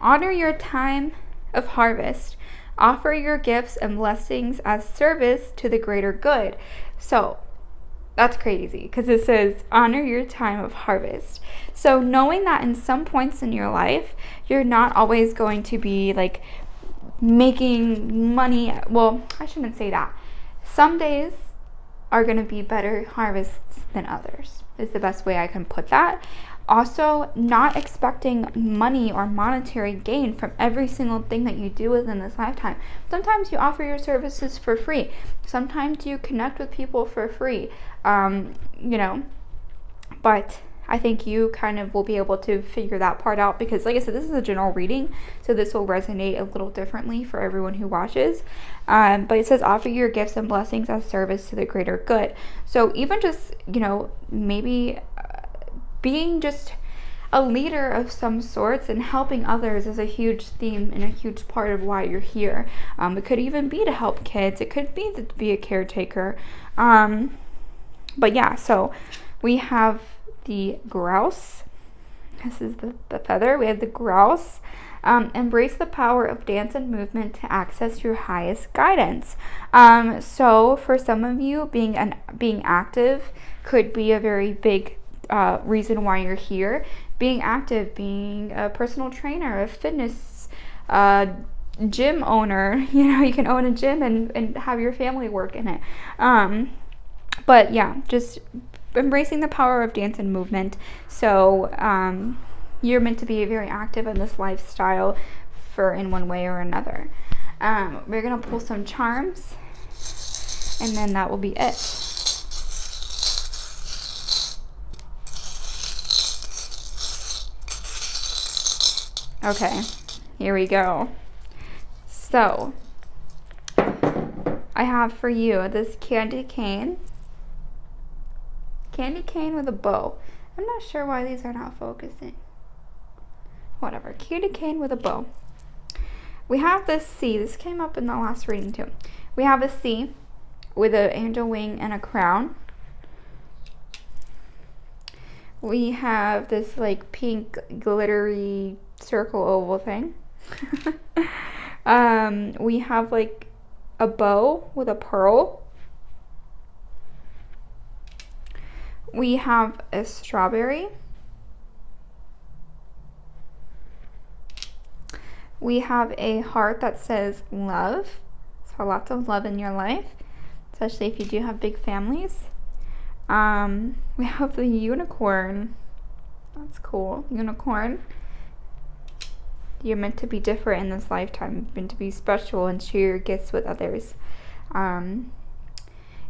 Honor your time of harvest. Offer your gifts and blessings as service to the greater good. So that's crazy because it says honor your time of harvest. So knowing that in some points in your life, you're not always going to be like making money. Well, I shouldn't say that. Some days are going to be better harvests than others is the best way I can put that. Also, not expecting money or monetary gain from every single thing that you do within this lifetime. Sometimes you offer your services for free. Sometimes you connect with people for free. But I think you kind of will be able to figure that part out because, like I said, this is a general reading, so this will resonate a little differently for everyone who watches. But it says offer your gifts and blessings as service to the greater good. So even just, maybe being just a leader of some sorts and helping others is a huge theme and a huge part of why you're here. It could even be to help kids. It could be to be a caretaker. But yeah, so we have the grouse. This is the feather. We have the grouse. Embrace the power of dance and movement to access your highest guidance. So for some of you, being active could be a very big reason why you're here. Being active, being a personal trainer, a fitness gym owner. You can own a gym and have your family work in it. But yeah, just embracing the power of dance and movement. So you're meant to be very active in this lifestyle in one way or another. We're going to pull some charms, and then that will be it. Okay, here we go. So I have for you this candy cane with a bow. I'm not sure why these are not focusing. Whatever, candy cane with a bow. We have this C. This came up in the last reading too. We have a C with an angel wing and a crown. We have this like pink glittery circle oval thing. We have like a bow with a pearl. We have a strawberry. We have a heart that says love. So lots of love in your life, especially if you do have big families. We have the unicorn. That's cool. Unicorn. You're meant to be different in this lifetime. You're meant to be special and share your gifts with others.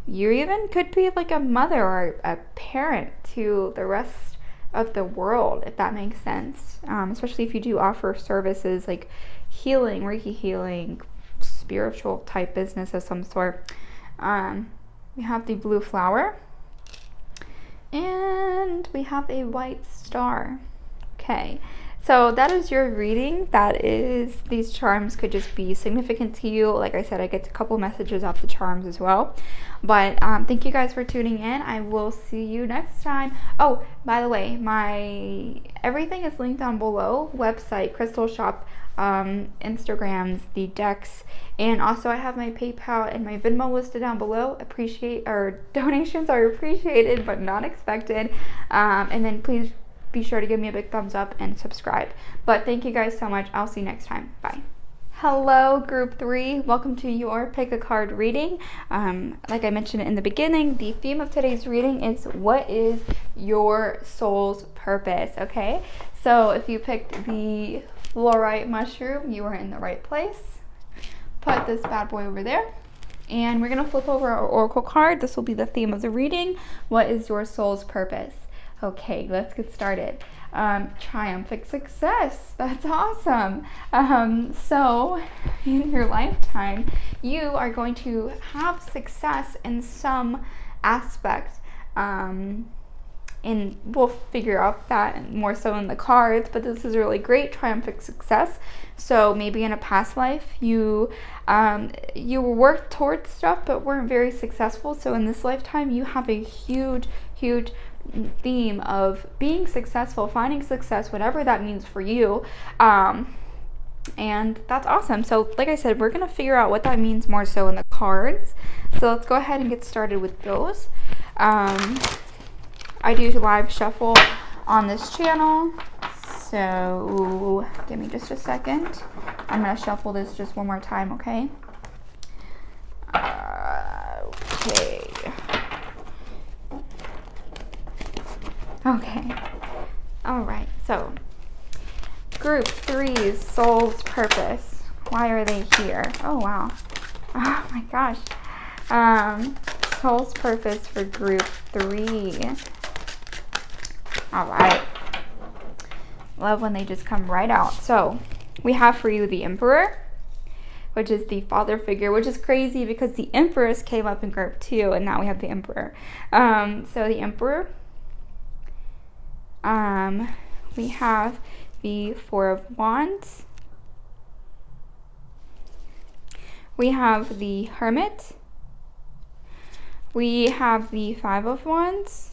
You even could be like a mother or a parent to the rest of the world, if that makes sense. Especially if you do offer services like healing, Reiki healing, spiritual type business of some sort. We have the blue flower. And we have a white star. Okay. So that is your reading. These charms could just be significant to you. Like I said, I get a couple messages off the charms as well. But thank you guys for tuning in. I will see you next time. Oh, by the way, everything is linked down below. Website, Crystal Shop, Instagrams, the decks, and also I have my PayPal and my Venmo listed down below. Donations are appreciated but not expected. And then please be sure to give me a big thumbs up and subscribe. But thank you guys so much. I'll see you next time. Bye. Hello, Group 3. Welcome to your Pick a Card reading. Like I mentioned in the beginning, the theme of today's reading is what is your soul's purpose, okay? So if you picked the fluorite mushroom, you are in the right place. Put this bad boy over there. And we're going to flip over our oracle card. This will be the theme of the reading. What is your soul's purpose? Okay, let's get started. Triumphant success. That's awesome. So in your lifetime, you are going to have success in some aspect. And we'll figure out that more so in the cards, but this is really great. Triumphant success. So maybe in a past life you worked towards stuff but weren't very successful. So in this lifetime you have a huge theme of being successful, finding success, whatever that means for you. And that's awesome. So like I said, we're going to figure out what that means more so in the cards. So let's go ahead and get started with those. I do live shuffle on this channel, so give me just a second. I'm going to shuffle this just one more time, okay? Okay. All right, so group 3's soul's purpose. Why are they here? Oh, wow. Oh, my gosh. Soul's purpose for group 3. All right. Love when they just come right out. So we have for you the Emperor, which is the father figure, which is crazy because the Empress came up in group 2 and now we have the Emperor. So the Emperor, we have the Four of Wands. We have the Hermit. We have the Five of Wands.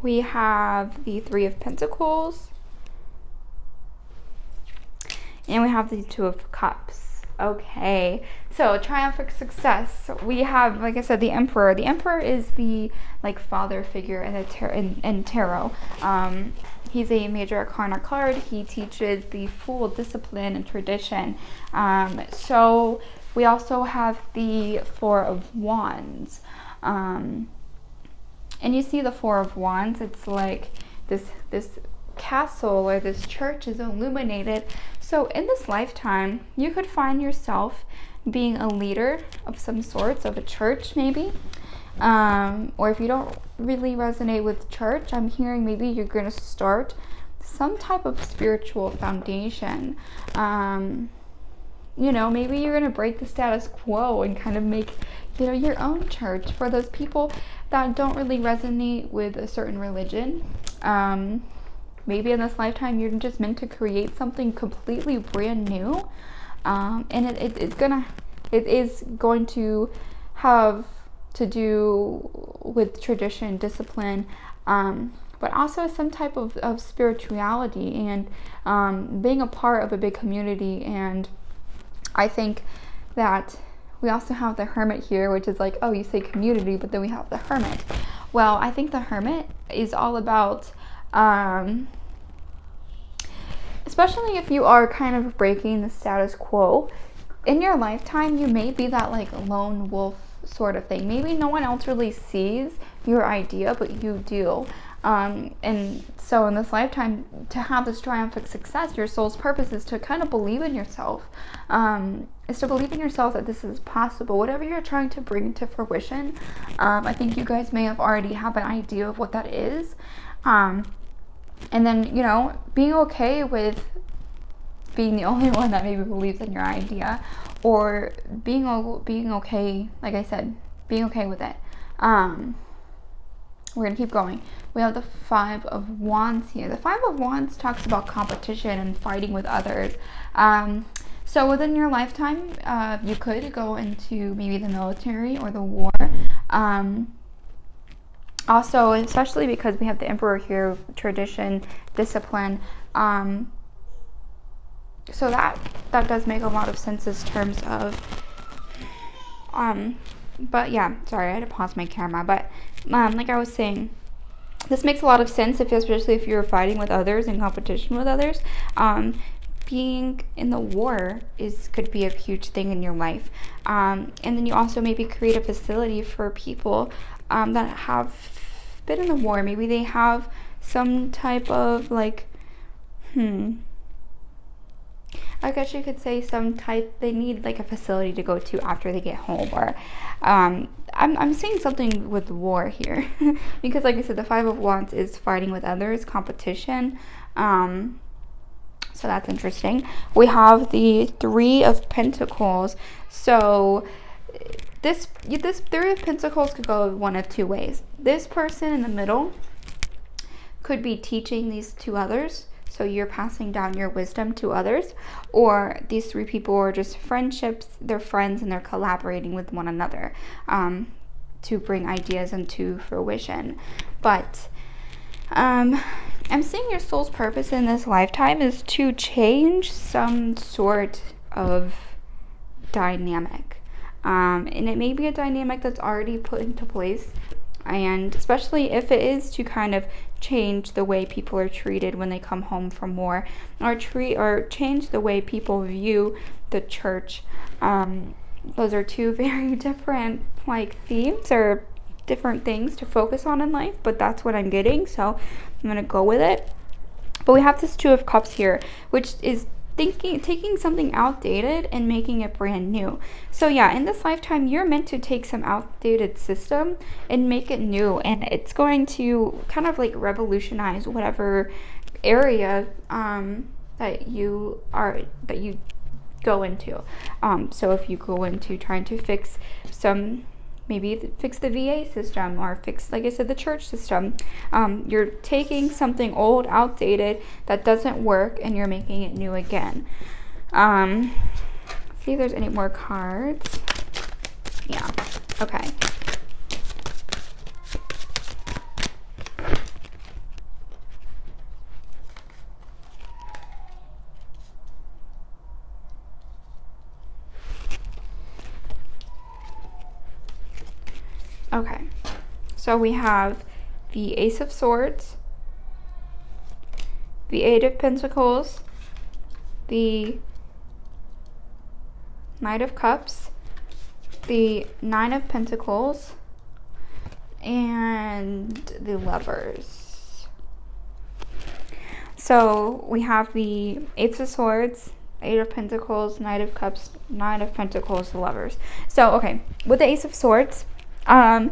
We have the Three of Pentacles. And we have the Two of Cups. Okay, so triumphant success. We have, like I said, the Emperor. The Emperor is the father figure in tarot. He's a major arcana card. He teaches the full discipline and tradition. So we also have the Four of Wands. And you see the Four of Wands, it's like this castle or this church is illuminated. So in this lifetime, you could find yourself being a leader of some sorts, of a church maybe. Or if you don't really resonate with church, I'm hearing maybe you're going to start some type of spiritual foundation. Maybe you're going to break the status quo and kind of make, your own church for those people that don't really resonate with a certain religion. Maybe in this lifetime you're just meant to create something completely brand new, and it is going to have to do with tradition, discipline, but also some type of spirituality and being a part of a big community. And I think that we also have the Hermit here, which is like, oh, you say community, but then we have the Hermit. Well, I think the Hermit is all about, especially if you are kind of breaking the status quo, in your lifetime, you may be that lone wolf sort of thing. Maybe no one else really sees your idea, but you do. And so in this lifetime, to have this triumphant success, your soul's purpose is to kind of believe in yourself. Is to believe in yourself that this is possible. Whatever you're trying to bring to fruition, I think you guys may have already have an idea of what that is. And then, being okay with being the only one that maybe believes in your idea, or being okay, like I said, being okay with it. We're going to keep going. We have the Five of Wands here. The Five of Wands talks about competition and fighting with others. So within your lifetime, you could go into maybe the military or the war. Also, especially because we have the Emperor here, tradition, discipline. So that does make a lot of sense in terms of, but yeah, sorry, I had to pause my camera. But like I was saying, this makes a lot of sense, especially if you're fighting with others, in competition with others. Being in the war could be a huge thing in your life. And then you also maybe create a facility for people that have been in the war. Maybe they have some type of I I guess you could say they need like a facility to go to after they get home, or I'm seeing something with war here because like I said, the Five of Wands is fighting with others, competition. So that's interesting. We have the Three of Pentacles. So this Three of Pentacles could go one of two ways. This person in the middle could be teaching these to others. So you're passing down your wisdom to others, or these three people are just friendships. They're friends and they're collaborating with one another to bring ideas into fruition. But I'm seeing your soul's purpose in this lifetime is to change some sort of dynamic. And it may be a dynamic that's already put into place, and especially if it is to kind of change the way people are treated when they come home from war, or change the way people view the church. Those are two very different like themes or different things to focus on in life, but that's what I'm getting, so I'm gonna go with it. But we have this Two of Cups here, which is taking something outdated and making it brand new. So yeah, in this lifetime, you're meant to take some outdated system and make it new, and it's going to kind of like revolutionize whatever area that you go into. So if you go into trying to fix maybe fix the VA system, or fix, like I said, the church system. You're taking something old, outdated, that doesn't work, and you're making it new again. See if there's any more cards. Yeah, okay. Okay, so we have the Ace of Swords, the Eight of Pentacles, the Knight of Cups, the Nine of Pentacles, and the Lovers. So we have the Ace of Swords, Eight of Pentacles, Knight of Cups, Nine of Pentacles, the Lovers. So, okay, with the Ace of Swords, all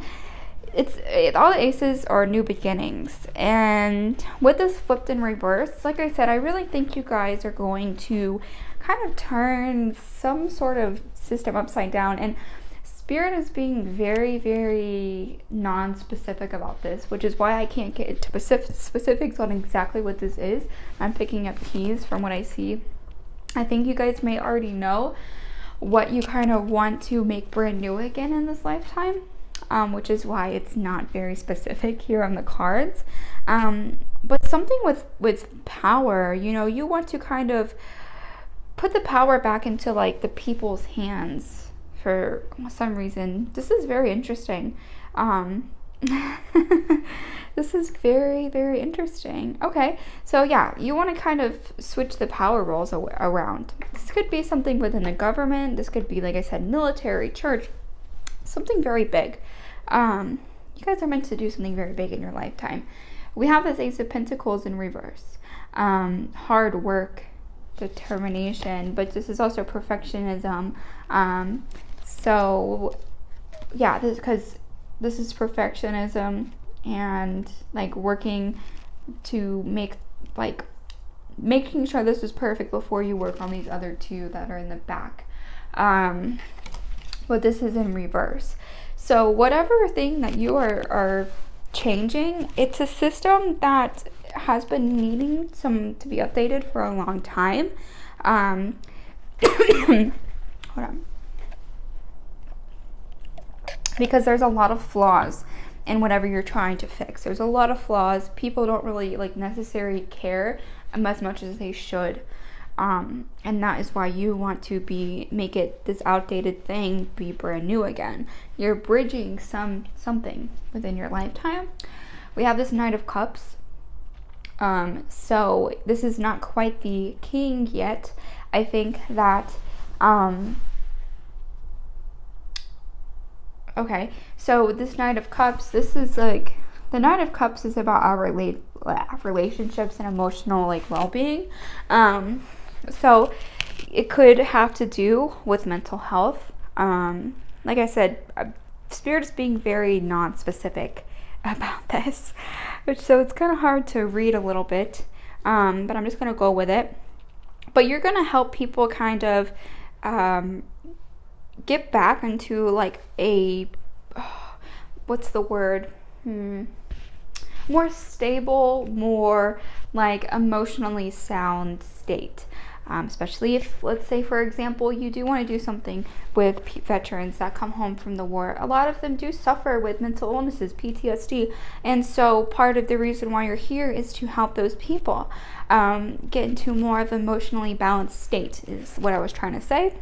the aces are new beginnings, and with this flipped in reverse, like I said, I really think you guys are going to kind of turn some sort of system upside down, and Spirit is being very, very non-specific about this, which is why I can't get into specifics on exactly what this is. I'm picking up keys from what I see. I think you guys may already know what you kind of want to make brand new again in this lifetime. Which is why it's not very specific here on the cards. But something with power, you want to kind of put the power back into like the people's hands for some reason. This is very interesting. This is very, very interesting. Okay, so yeah, you want to kind of switch the power roles around. This could be something within the government. This could be, like I said, military, church, something very big. You guys are meant to do something very big in your lifetime. We have this Ace of Pentacles in reverse. Hard work, determination, but this is also perfectionism. So yeah, because this is perfectionism and like working to making sure this is perfect before you work on these other two that are in the back. But this is in reverse. So whatever thing that you are changing, it's a system that has been needing to be updated for a long time. Hold on. Because there's a lot of flaws in whatever you're trying to fix. There's a lot of flaws. People don't really necessarily care as much as they should. And that is why you want to make it this outdated thing be brand new again. You're bridging something within your lifetime. We have this Knight of Cups. So this is not quite the king yet. I think that okay, so this Knight of Cups, this is like the Knight of Cups is about our relationships and emotional well-being. So it could have to do with mental health. Like I said, Spirit is being very non-specific about this, so it's kind of hard to read a little bit, but I'm just going to go with it. But you're going to help people kind of get back into like a, what's the word? More stable, more like emotionally sound state. Especially if, let's say, for example, you do want to do something with veterans that come home from the war. A lot of them do suffer with mental illnesses, PTSD. And so part of the reason why you're here is to help those people get into more of an emotionally balanced state, is what I was trying to say.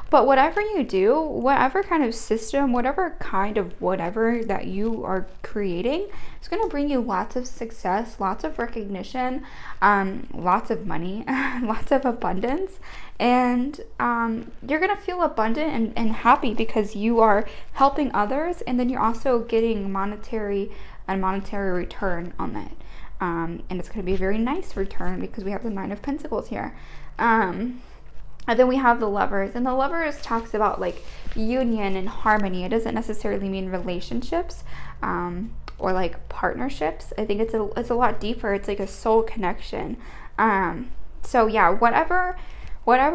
But whatever you do, whatever kind of system, whatever kind of whatever that you are creating, it's going to bring you lots of success, lots of recognition, lots of money, lots of abundance. And you're going to feel abundant and happy because you are helping others. And then you're also getting a monetary return on that. And it's going to be a very nice return because we have the Nine of Pentacles here. And then we have the Lovers, and the Lovers talks about like union and harmony. It doesn't necessarily mean relationships or like partnerships. I think it's a lot deeper. It's like a soul connection. So yeah, whatever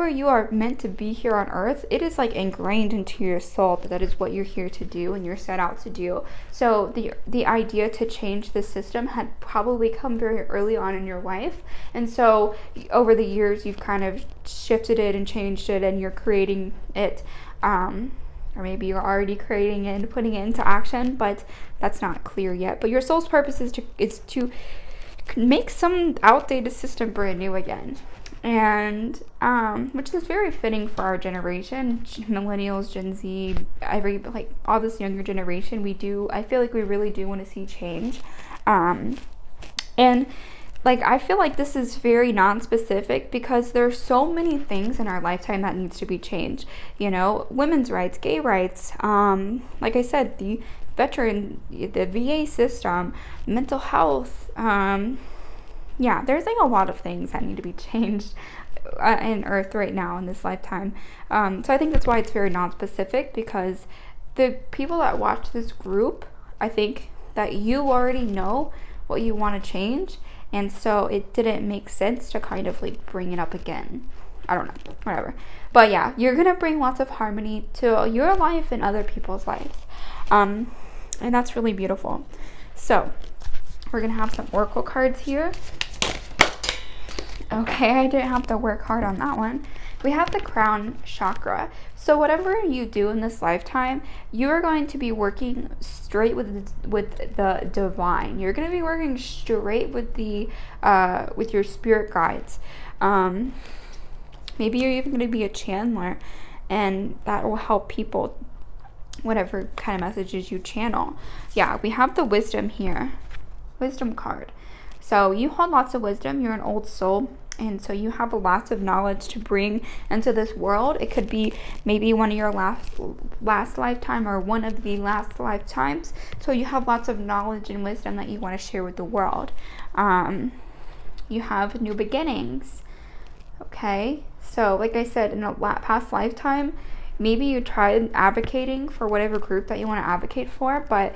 you are meant to be here on earth, it is like ingrained into your soul that is what you're here to do and you're set out to do. So the idea to change the system had probably come very early on in your life. And so over the years, you've kind of shifted it and changed it and you're creating it. Or maybe you're already creating it and putting it into action, but that's not clear yet. But your soul's purpose is to make some outdated system brand new again. And which is very fitting for our generation, millennials, Gen Z, all this younger generation. I feel like we really do want to see change. And like, I feel like this is very non-specific because there's so many things in our lifetime that needs to be changed. You know, women's rights, gay rights, like I said, the VA system, mental health, yeah, there's like a lot of things that need to be changed in Earth right now in this lifetime. So I think that's why it's very non-specific, because the people that watch this group, I think that you already know what you want to change. And so it didn't make sense to kind of like bring it up again. I don't know, whatever. But yeah, you're going to bring lots of harmony to your life and other people's lives. And that's really beautiful. So we're going to have some oracle cards here. Okay, I didn't have to work hard on that one. We have the crown chakra. So whatever you do in this lifetime, you are going to be working straight with the divine. You're going to be working straight with with your spirit guides. Maybe you're even going to be a channeler, and that will help people, whatever kind of messages you channel. Yeah, we have the wisdom here. Wisdom card. So you hold lots of wisdom. You're an old soul, and so you have lots of knowledge to bring into this world. It could be maybe one of your last lifetime or one of the last lifetimes. So you have lots of knowledge and wisdom that you want to share with the world. You have new beginnings. Okay, so like I said, in a past lifetime, maybe you tried advocating for whatever group that you want to advocate for, but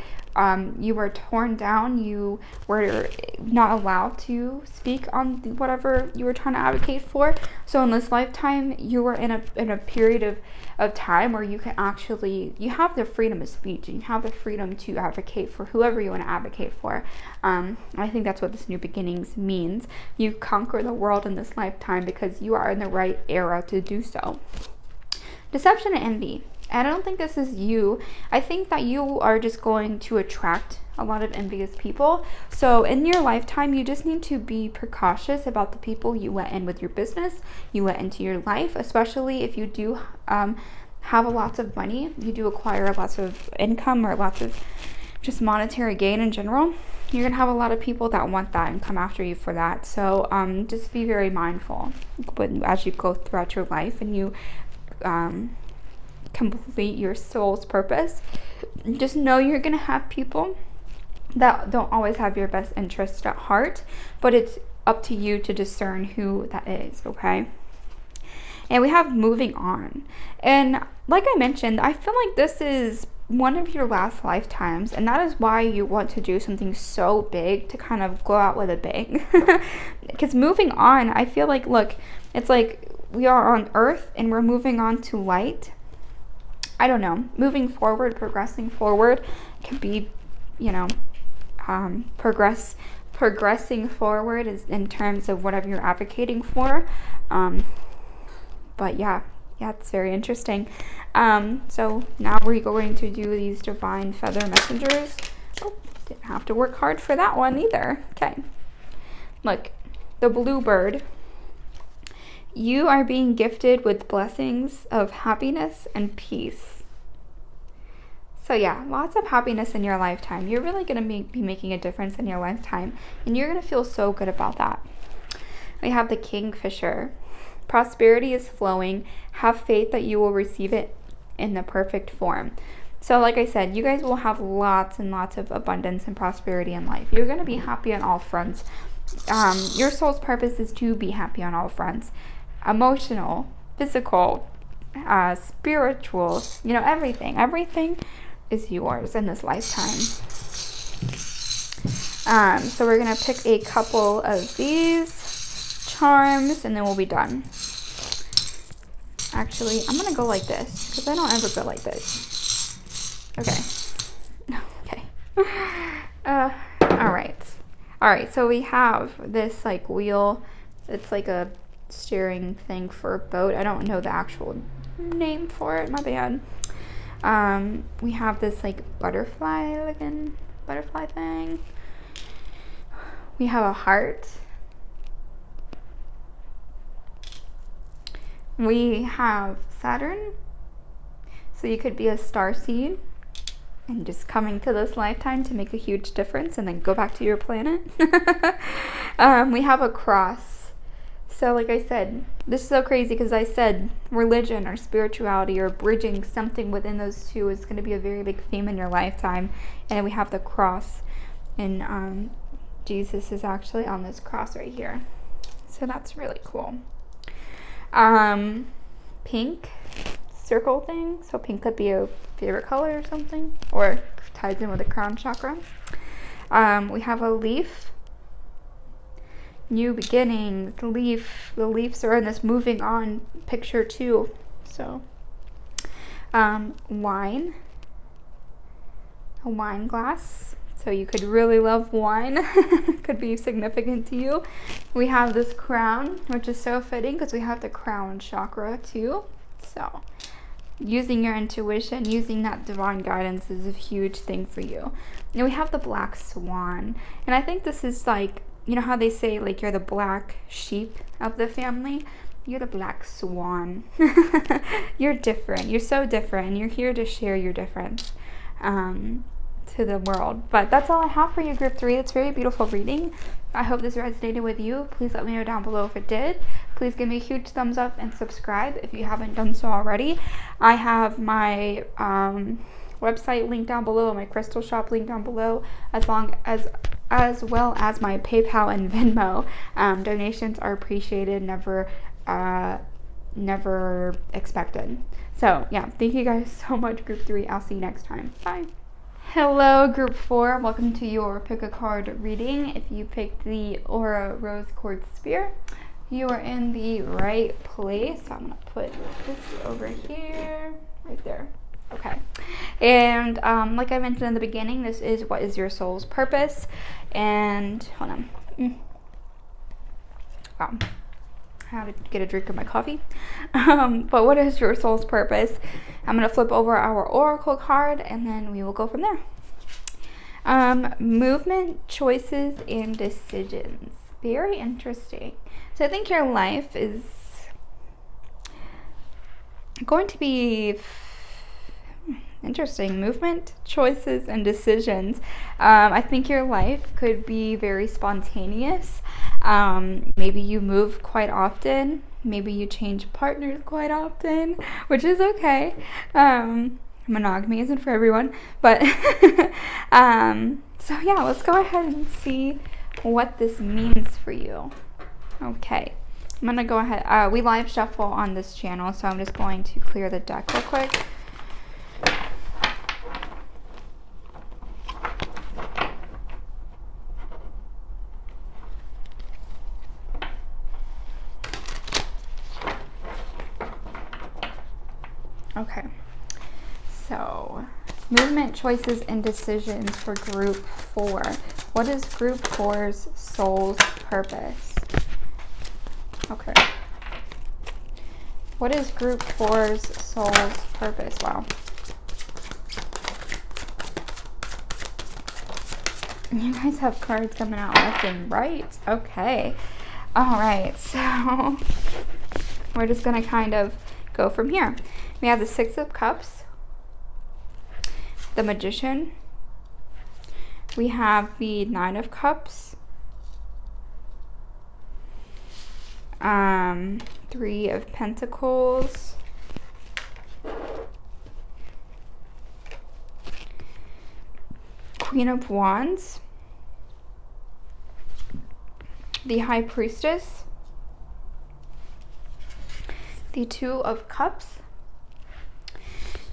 you were torn down. You were not allowed to speak on whatever you were trying to advocate for. So in this lifetime, you were in a period of time where you have the freedom of speech and you have the freedom to advocate for whoever you want to advocate for. I think that's what this new beginnings means. You conquer the world in this lifetime because you are in the right era to do so. Deception and envy. And I don't think this is you. I think that you are just going to attract a lot of envious people. So in your lifetime, you just need to be precautious about the people you let in with your business, you let into your life, especially if you do have lots of money, you do acquire lots of income or lots of just monetary gain in general. You're going to have a lot of people that want that and come after you for that. So just be very mindful as you go throughout your life and you complete your soul's purpose. Just know you're gonna have people that don't always have your best interest at heart, but it's up to you to discern who that is. Okay, And we have moving on. And like I mentioned, I feel like this is one of your last lifetimes, and that is why you want to do something so big, to kind of go out with a bang. Because moving on, I feel like, look, it's like we are on earth and we're moving on to light. I don't know, moving forward, progressing forward can be, progressing forward is in terms of whatever you're advocating for. But yeah, it's very interesting. So now we're going to do these divine feather messengers. Oh, didn't have to work hard for that one either. Okay. Look, the bluebird. You are being gifted with blessings of happiness and peace. So yeah, lots of happiness in your lifetime. You're really going to be making a difference in your lifetime, and you're going to feel so good about that. We have the kingfisher. Prosperity is flowing. Have faith that you will receive it in the perfect form. So like I said, you guys will have lots and lots of abundance and prosperity in life. You're going to be happy on all fronts. Your soul's purpose is to be happy on all fronts. Emotional, physical, spiritual, everything is yours in this lifetime. So we're going to pick a couple of these charms, and then we'll be done. Actually, I'm going to go like this, because I don't ever go like this. Okay. All right, so we have this like wheel. It's like a steering thing for a boat. I don't know the actual name for it, my bad. We have this like butterfly thing. We have a heart. We have Saturn. So you could be a starseed and just coming to this lifetime to make a huge difference and then go back to your planet. We have a cross. So like I said, this is so crazy because I said religion or spirituality or bridging something within those two is going to be a very big theme in your lifetime. And then we have the cross. And Jesus is actually on this cross right here. So that's really cool. Pink circle thing. So pink could be a favorite color or something, or ties in with the crown chakra. We have a leaf. New beginnings. The leaves are in this moving on picture too. So wine. A wine glass. So you could really love wine. Could be significant to you. We have this crown, which is so fitting because we have the crown chakra too. So using your intuition, using that divine guidance is a huge thing for you. And we have the black swan. And I think this is like, you know how they say like you're the black sheep of the family? You're the black swan. You're different. You're so different. And you're here to share your difference to the world. But that's all I have for you, group 3. It's a very beautiful reading. I hope this resonated with you. Please let me know down below if it did. Please give me a huge thumbs up and subscribe if you haven't done so already. I have my website link down below, my crystal shop link down below, as well as my PayPal and Venmo. Donations are appreciated, never expected. So yeah, thank you guys so much, group 3. I'll see you next time. Bye. Hello, group 4. Welcome to your pick a card reading. If you picked the Aura Rose Quartz Sphere, you are in the right place. So I'm going to put this over here, right there. Okay. And like I mentioned in the beginning, this is what is your soul's purpose. And hold on. Wow. I have to get a drink of my coffee. But what is your soul's purpose? I'm going to flip over our oracle card and then we will go from there. Movement, choices, and decisions. Very interesting. So I think your life is going to be interesting. Movement, choices, and decisions. I think your life could be very spontaneous. Maybe you move quite often. Maybe you change partners quite often, which is okay. Monogamy isn't for everyone, but so yeah, let's go ahead and see what this means for you. Okay, I'm going to go ahead. We live shuffle on this channel, so I'm just going to clear the deck real quick. Okay, so movement, choices, and decisions for group 4. What is group 4's soul's purpose? Okay. What is group 4's soul's purpose? Wow. You guys have cards coming out left and right. Okay. All right, so we're just going to kind of go from here. We have the 6 of Cups, the Magician. We have the 9 of Cups, 3 of Pentacles, Queen of Wands, the High Priestess, the 2 of Cups,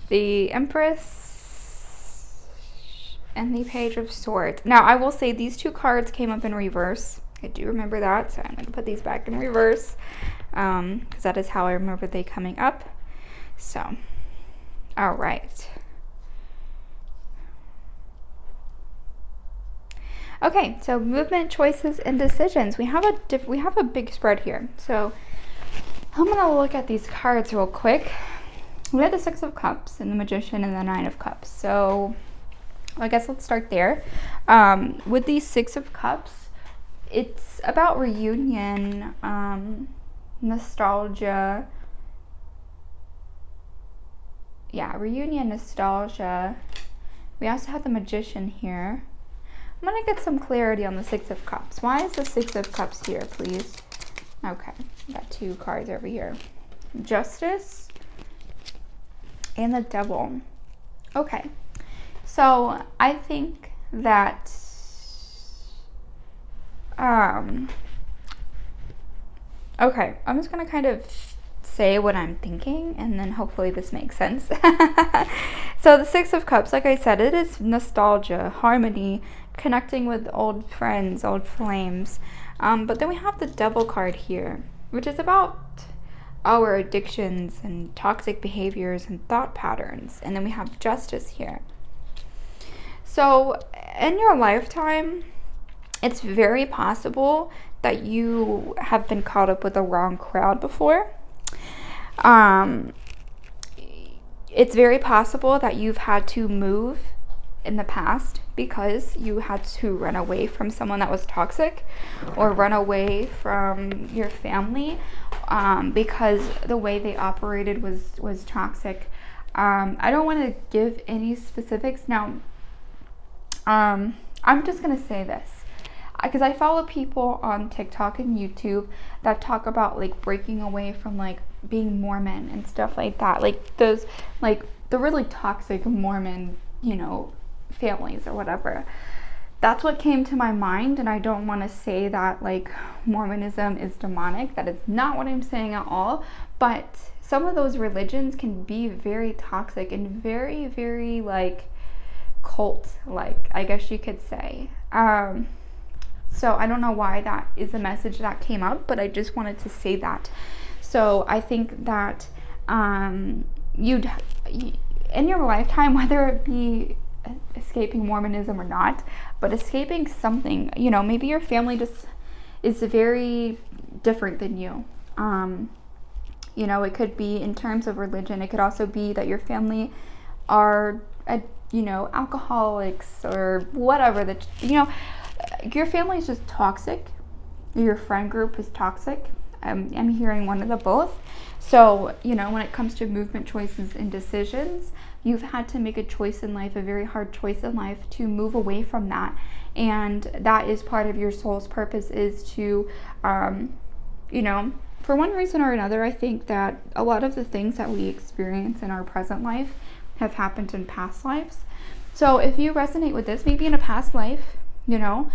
the Empress, and the Page of Swords. Now, I will say these 2 cards came up in reverse. I do remember that, so I'm going to put these back in reverse because that is how I remember they coming up. So, all right. Okay, so movement, choices, and decisions. We have a big spread here. So, I'm going to look at these cards real quick. We have the 6 of Cups and the Magician and the 9 of Cups. So I guess let's start there. With these 6 of Cups, it's about reunion, nostalgia. Yeah, reunion, nostalgia. We also have the Magician here. I'm going to get some clarity on the 6 of Cups. Why is the 6 of Cups here, please? Okay, got 2 cards over here. Justice and the Devil. Okay, so I think that okay, I'm just gonna kind of say what I'm thinking and then hopefully this makes sense. So the 6 of Cups, like I said, it is nostalgia, harmony, connecting with old friends, old flames, but then we have the Devil card here, which is about our addictions and toxic behaviors and thought patterns. And then we have Justice here. So in your lifetime, it's very possible that you have been caught up with the wrong crowd before. It's very possible that you've had to move in the past because you had to run away from someone that was toxic or run away from your family because the way they operated was toxic. I don't want to give any specifics now. I'm just gonna say this because I follow people on TikTok and YouTube that talk about like breaking away from like being Mormon and stuff like that, like those, like the really toxic Mormon, you know, families or whatever. That's what came to my mind, and I don't want to say that like Mormonism is demonic. That is not what I'm saying at all, but some of those religions can be very toxic and very, very like cult like, I guess you could say. So I don't know why that is a message that came up, but I just wanted to say that. So I think that you'd in your lifetime, whether it be escaping Mormonism or not, but escaping something, you know, maybe your family just is very different than you. You know, it could be in terms of religion. It could also be that your family are, you know, alcoholics or whatever. That, you know, your family is just toxic. Your friend group is toxic. I'm hearing one of the both. So, you know, when it comes to movement, choices, and decisions, you've had to make a choice in life, a very hard choice in life, to move away from that. And that is part of your soul's purpose, is to, you know, for one reason or another, I think that a lot of the things that we experience in our present life have happened in past lives. So if you resonate with this, maybe in a past life, you know,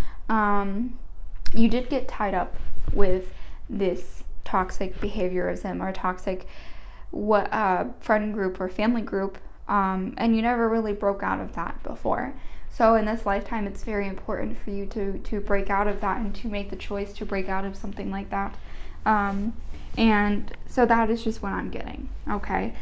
you did get tied up with this toxic behaviorism or toxic friend group or family group, and you never really broke out of that before. So in this lifetime, it's very important for you to break out of that and to make the choice to break out of something like that. And so that is just what I'm getting, okay?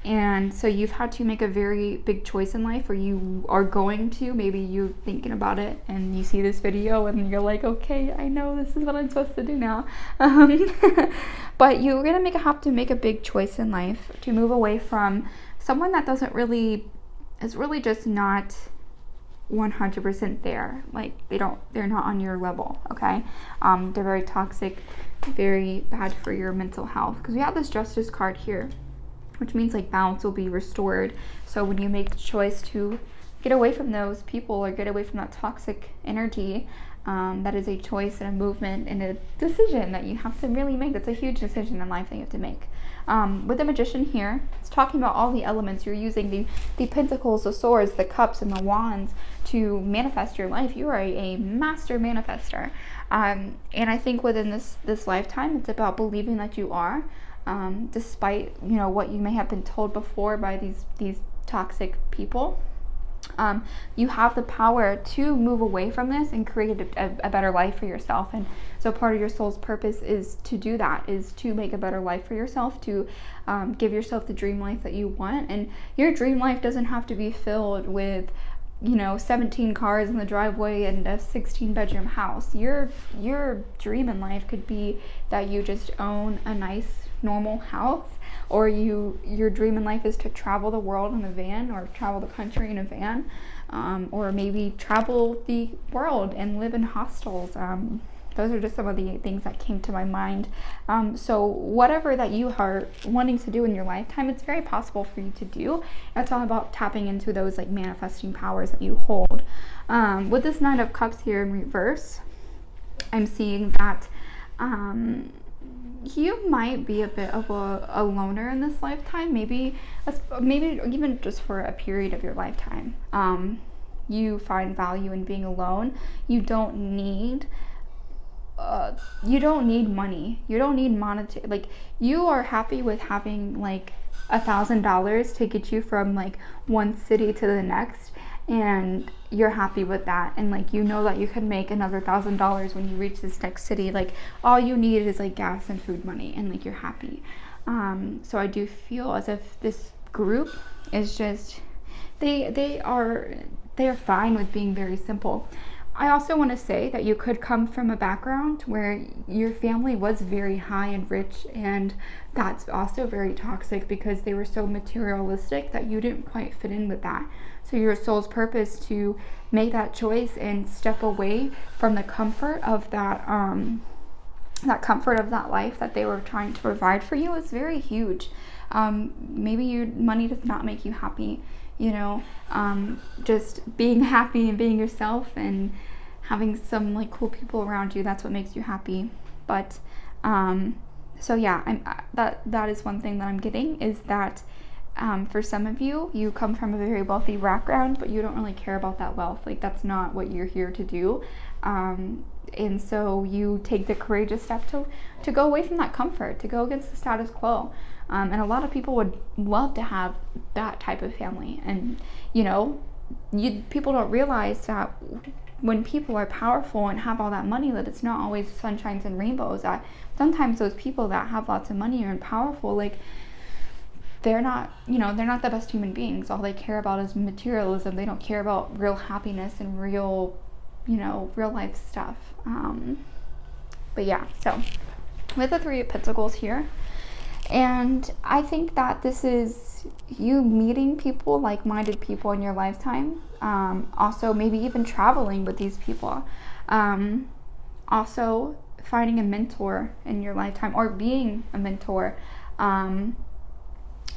And so you've had to make a very big choice in life, or you are going to. Maybe you're thinking about it and you see this video and you're like, okay, I know this is what I'm supposed to do now. But you're going to have to make a big choice in life to move away from someone that is really just not 100% there. Like they're not on your level, okay? They're very toxic, very bad for your mental health. Because we have this justice card here, which means like balance will be restored. So when you make the choice to get away from those people or get away from that toxic energy, that is a choice and a movement and a decision that you have to really make. That's a huge decision in life that you have to make. With the Magician here, it's talking about all the elements. You're using the pentacles, the swords, the cups, and the wands to manifest your life. You are a master manifester. And I think within this lifetime, it's about believing that you are, despite what you may have been told before by these toxic people. You have the power to move away from this and create a better life for yourself. And so part of your soul's purpose is to do that, is to make a better life for yourself, to give yourself the dream life that you want. And your dream life doesn't have to be filled with 17 cars in the driveway and a 16-bedroom house. Your dream in life could be that you just own a nice normal house, or your dream in life is to travel the world in a van, or travel the country in a van, or maybe travel the world and live in hostels. Those are just some of the things that came to my mind. So whatever that you are wanting to do in your lifetime, it's very possible for you to do. It's all about tapping into those like manifesting powers that you hold. With this Knight of Cups here in reverse, I'm seeing that you might be a bit of a loner in this lifetime, maybe even just for a period of your lifetime. You find value in being alone. You don't need money. You don't need monetary. Like, you are happy with having like $1,000 to get you from like one city to the next, and you're happy with that, and like that you can make another $1,000 when you reach this next city. Like, all you need is like gas and food money, and like you're happy. So I do feel as if this group is just they are fine with being very simple. I also want to say that you could come from a background where your family was very high and rich, and that's also very toxic because they were so materialistic that you didn't quite fit in with that. So your soul's purpose to make that choice and step away from the comfort of that life that they were trying to provide for you is very huge. Maybe your money does not make you happy. Just being happy and being yourself and having some like cool people around you, that's what makes you happy. But so yeah, that is one thing that I'm getting, is that for some of you come from a very wealthy background, but you don't really care about that wealth. Like, that's not what you're here to do. And so you take the courageous step to go away from that comfort, to go against the status quo. And a lot of people would love to have that type of family. And, people don't realize that when people are powerful and have all that money, that it's not always sunshines and rainbows. That sometimes those people that have lots of money and powerful, like, they're not the best human beings. All they care about is materialism. They don't care about real happiness and real life stuff. But yeah, so with the Three of Pentacles here, and I think that this is you meeting people, like-minded people in your lifetime. Also, maybe even traveling with these people. Also, finding a mentor in your lifetime, or being a mentor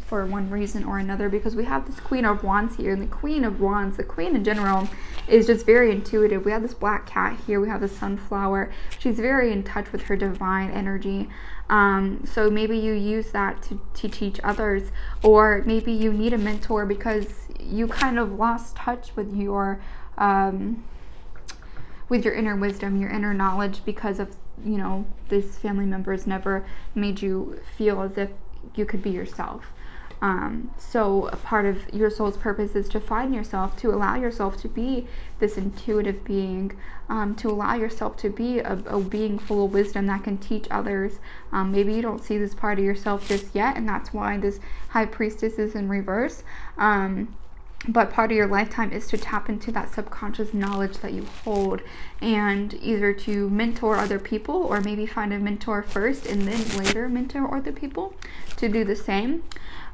for one reason or another, because we have this Queen of Wands here, and the Queen of Wands, the Queen in general, is just very intuitive. We have this black cat here, we have the sunflower. She's very in touch with her divine energy. So maybe you use that to teach others, or maybe you need a mentor because you kind of lost touch with your inner wisdom, your inner knowledge, because of this family member has never made you feel as if you could be yourself. So a part of your soul's purpose is to find yourself, to allow yourself to be this intuitive being, to allow yourself to be a being full of wisdom that can teach others. Maybe you don't see this part of yourself just yet, and that's why this High Priestess is in reverse. But part of your lifetime is to tap into that subconscious knowledge that you hold, and either to mentor other people, or maybe find a mentor first and then later mentor other people to do the same.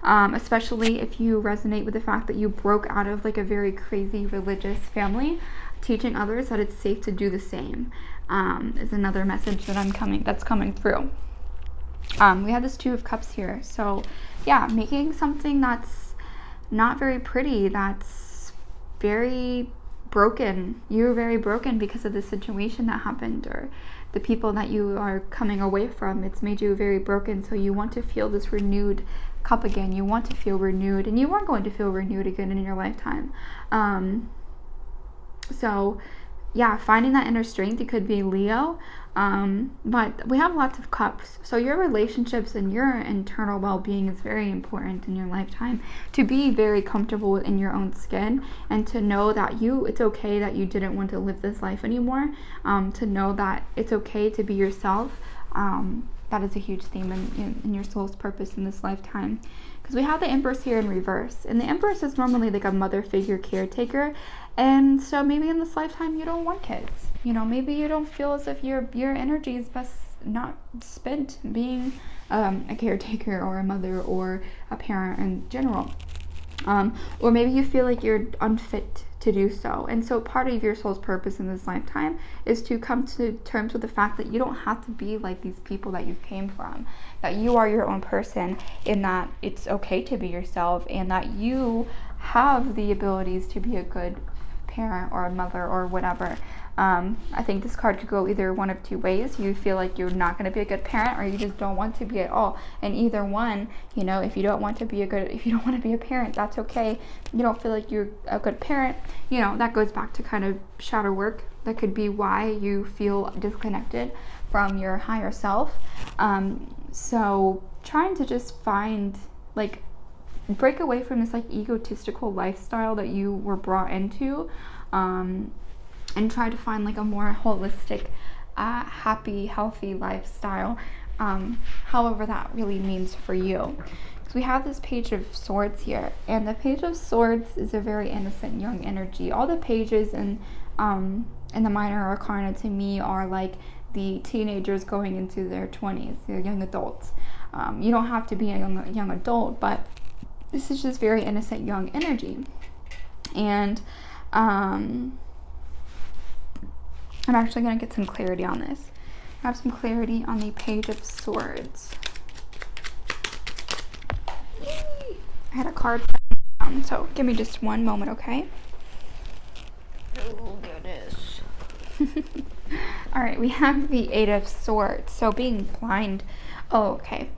Especially if you resonate with the fact that you broke out of like a very crazy religious family, teaching others that it's safe to do the same is another message that's coming through. We have this Two of Cups here, so yeah, making something that's not very pretty, that's very broken. You're very broken because of the situation that happened, or the people that you are coming away from. It's made you very broken, so you want to feel this renewed cup again. You want to feel renewed, and you are going to feel renewed again in your lifetime. So yeah, finding that inner strength. It could be Leo, but we have lots of cups, so your relationships and your internal well-being is very important in your lifetime. To be very comfortable in your own skin, and to know that it's okay that you didn't want to live this life anymore, to know that it's okay to be yourself. That is a huge theme in your soul's purpose in this lifetime. Because we have the Empress here in reverse, and the Empress is normally like a mother figure caretaker, and so maybe in this lifetime you don't want kids. Maybe you don't feel as if your energy is best not spent being a caretaker or a mother or a parent in general. Or maybe you feel like you're unfit to do so. And so part of your soul's purpose in this lifetime is to come to terms with the fact that you don't have to be like these people that you came from, that you are your own person, in that it's okay to be yourself, and that you have the abilities to be a good parent or a mother or whatever. I think this card could go either one of two ways. You feel like you're not going to be a good parent, or you just don't want to be at all. And either one, if you don't want to be a parent, that's okay. You don't feel like you're a good parent, that goes back to kind of shadow work. That could be why you feel disconnected from your higher self. So trying to just break away from this egotistical lifestyle that you were brought into, and try to find a more holistic, happy, healthy lifestyle, however that really means for you. So we have this Page of Swords here, and the Page of Swords is a very innocent young energy. All the pages in the Minor Arcana to me are like the teenagers going into their 20s, they're young adults. You don't have to be a young adult, but this is just very innocent young energy. And I'm actually going to get some clarity on this. I have some clarity on the Page of Swords. Yay! I had a card down, so give me just one moment, okay? Oh, goodness. All right, we have the Eight of Swords. So being blind. Oh, okay.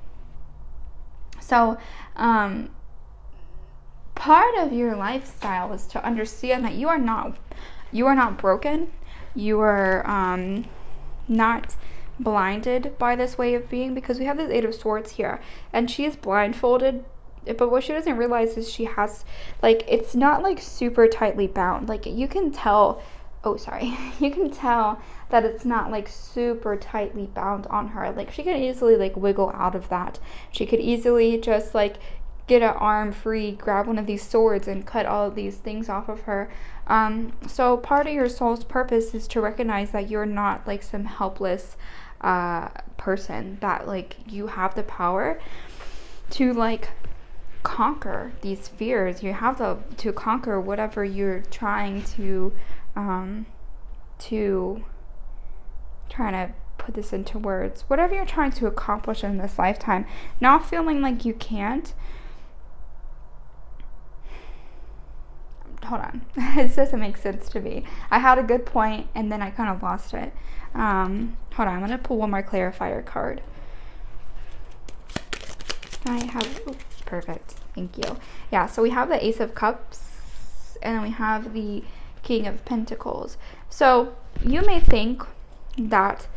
So, part of your lifestyle is to understand that you are not broken. You are not blinded by this way of being, because we have this Eight of Swords here, and she is blindfolded, but what she doesn't realize is she has, it's not super tightly bound. You can tell, you can tell that it's not super tightly bound on her. She could easily wiggle out of that. She could easily just get an arm free, grab one of these swords and cut all of these things off of her. So part of your soul's purpose is to recognize that you're not some helpless person, that you have the power to conquer these fears. You have to conquer whatever you're trying to put this into words, whatever you're trying to accomplish in this lifetime, not feeling like you can't. Hold on. It doesn't make sense to me. I had a good point and then I kind of lost it. Hold on. I'm going to pull one more clarifier card. Perfect. Thank you. Yeah, so we have the Ace of Cups, and then we have the King of Pentacles. So you may think that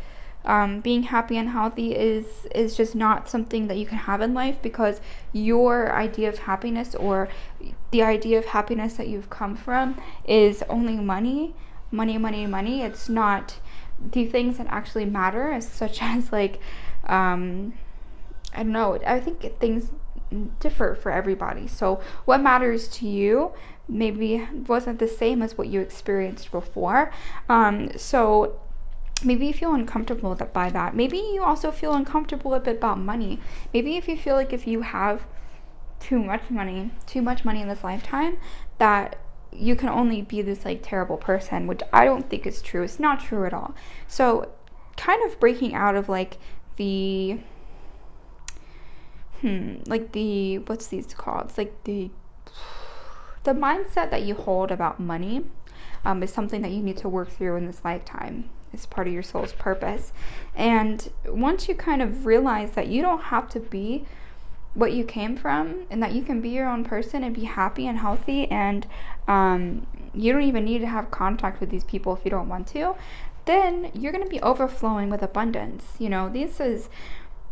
being happy and healthy is just not something that you can have in life, because your idea of happiness, or the idea of happiness that you've come from, is only money. It's not the things that actually matter, such as like I don't know, I think things differ for everybody. So what matters to you maybe wasn't the same as what you experienced before. So maybe you feel uncomfortable by that. Maybe you also feel uncomfortable a bit about money. Maybe if you feel like if you have too much money in this lifetime, that you can only be this like terrible person, which I don't think is true. It's not true at all. So kind of breaking out of like the what's these called? It's like the mindset that you hold about money is something that you need to work through in this lifetime. It's part of your soul's purpose. And once you kind of realize that you don't have to be what you came from, and that you can be your own person and be happy and healthy, and you don't even need to have contact with these people if you don't want to, then you're going to be overflowing with abundance. This is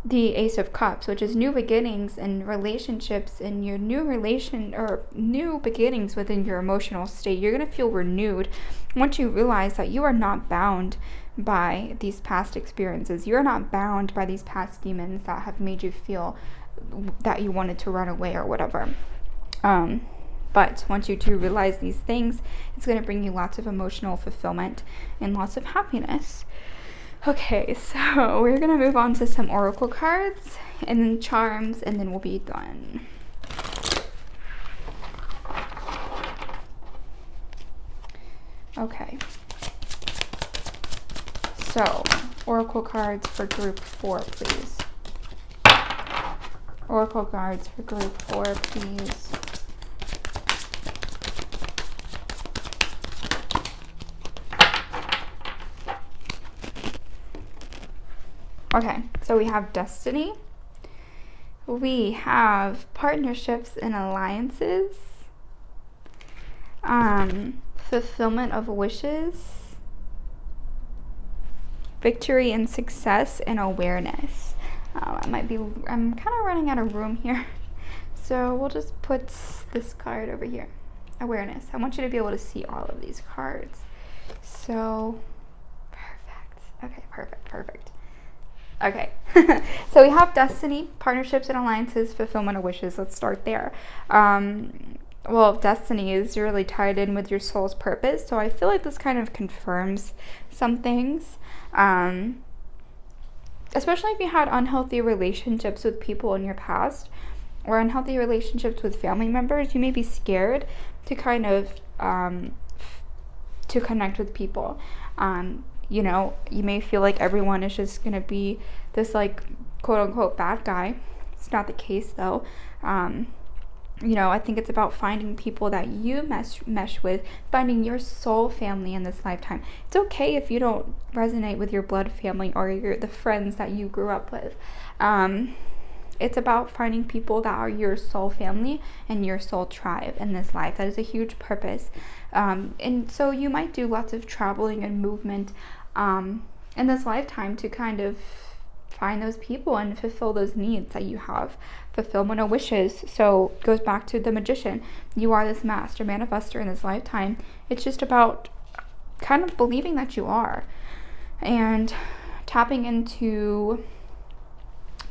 the Ace of Cups, which is new beginnings and relationships, and your new beginnings within your emotional state. You're going to feel renewed once you realize that you are not bound by these past experiences. You're not bound by these past demons that have made you feel that you wanted to run away or whatever. But once you do realize these things, it's going to bring you lots of emotional fulfillment and lots of happiness. Okay, so we're going to move on to some oracle cards and then charms, and then we'll be done. Okay. So, oracle cards for group 4, please. Oracle cards for group 4, please. Okay, so we have destiny. We have partnerships and alliances. Fulfillment of wishes. Victory and success and awareness. I'm kind of running out of room here. So we'll just put this card over here. Awareness. I want you to be able to see all of these cards. So, perfect. Okay, perfect. Okay, so we have destiny, partnerships and alliances, fulfillment of wishes. Let's start there. Well, destiny is really tied in with your soul's purpose, so I feel like this kind of confirms some things. Especially if you had unhealthy relationships with people in your past, or unhealthy relationships with family members, you may be scared to kind of to connect with people. You may feel like everyone is just going to be this like quote unquote bad guy. It's not the case though. I think it's about finding people that you mesh with, finding your soul family in this lifetime. It's okay if you don't resonate with your blood family or the friends that you grew up with. It's about finding people that are your soul family and your soul tribe in this life. That is a huge purpose. And so you might do lots of traveling and movement in this lifetime to kind of find those people and fulfill those needs that you have. Fulfillment of wishes. So it goes back to the magician. You are this master manifester in this lifetime. It's just about kind of believing that you are and tapping into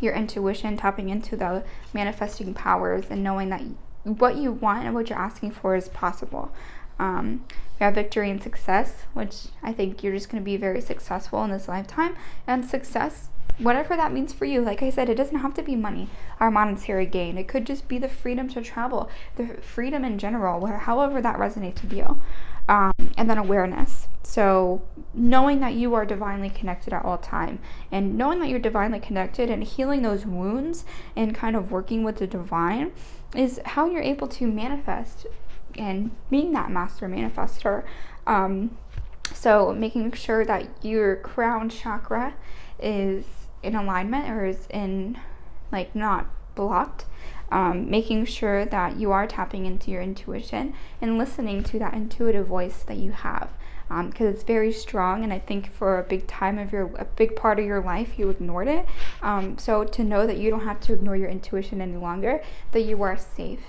your intuition, tapping into the manifesting powers, and knowing that what you want and what you're asking for is possible. We have victory and success, which I think you're just going to be very successful in this lifetime. And success, whatever that means for you, like I said, it doesn't have to be money or monetary gain. It could just be the freedom to travel, the freedom in general, however that resonates with you. And then awareness. So knowing that you are divinely connected at all time, and knowing that you're divinely connected and healing those wounds and kind of working with the divine is how you're able to manifest and being that master manifester. So making sure that your crown chakra is in alignment or is in not blocked. Making sure that you are tapping into your intuition and listening to that intuitive voice that you have. because it's very strong, and I think for a big part of your life you ignored it. So to know that you don't have to ignore your intuition any longer, that you are safe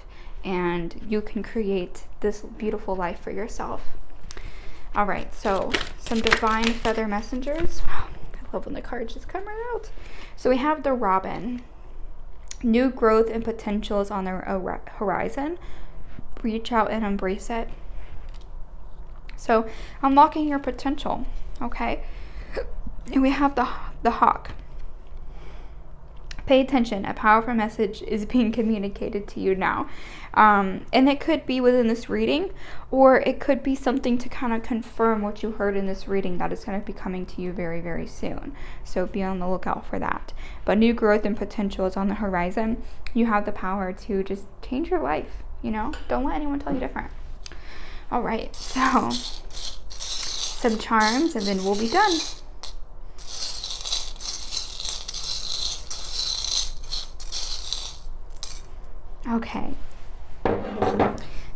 and you can create this beautiful life for yourself. All right, so some divine feather messengers. Wow, I love when the cards just come right out. So we have the Robin. New growth and potential is on the horizon. Reach out and embrace it. So unlocking your potential, okay? And we have the Hawk. Pay attention. A powerful message is being communicated to you now. And it could be within this reading, or it could be something to kind of confirm what you heard in this reading that is going to be coming to you very, very soon. So be on the lookout for that. But new growth and potential is on the horizon. You have the power to just change your life, you know? Don't let anyone tell you different. All right, so some charms and then we'll be done. Okay,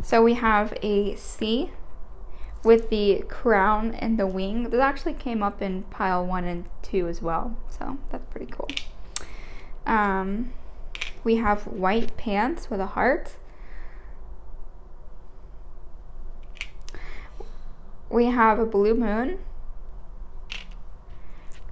so we have a C with the crown and the wing. This actually came up in pile 1 and 2 as well, so that's pretty cool. We have white pants with a heart. We have a blue moon.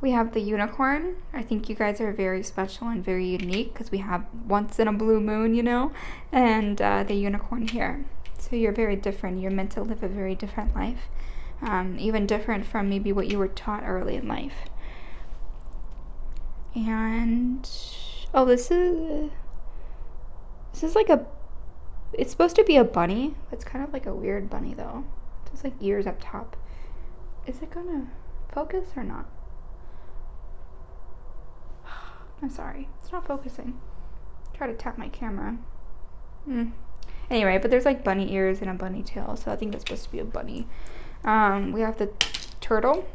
We have the unicorn. I think you guys are very special and very unique because we have once in a blue moon, you know, and the unicorn here. So you're very different. You're meant to live a very different life, even different from maybe what you were taught early in life. And oh, this is like it's supposed to be a bunny. It's kind of like a weird bunny though. It's like ears up top. Is it gonna focus or not? I'm sorry, it's not focusing. Try to tap my camera. Anyway, but there's like bunny ears and a bunny tail, so I think that's supposed to be a bunny. We have the turtle.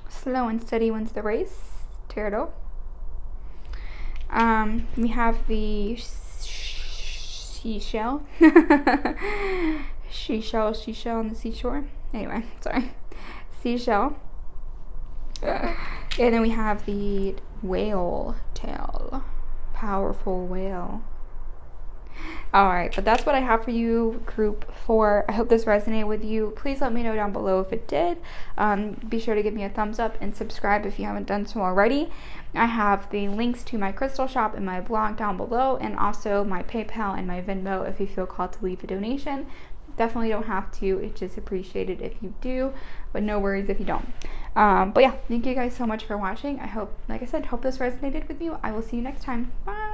Slow and steady wins the race. Turtle. We have the seashell. Seashell on the seashore. Anyway, sorry. Seashell. And then we have the whale tail. Powerful whale. Alright, but that's what I have for you, group 4. I hope this resonated with you. Please let me know down below if it did. Be sure to give me a thumbs up and subscribe if you haven't done so already. I have the links to my crystal shop and my blog down below, and also my PayPal and my Venmo if you feel called to leave a donation. Definitely don't have to. It's just appreciated if you do, but no worries if you don't. But yeah, thank you guys so much for watching. I hope, like I said, hope this resonated with you. I will see you next time. Bye.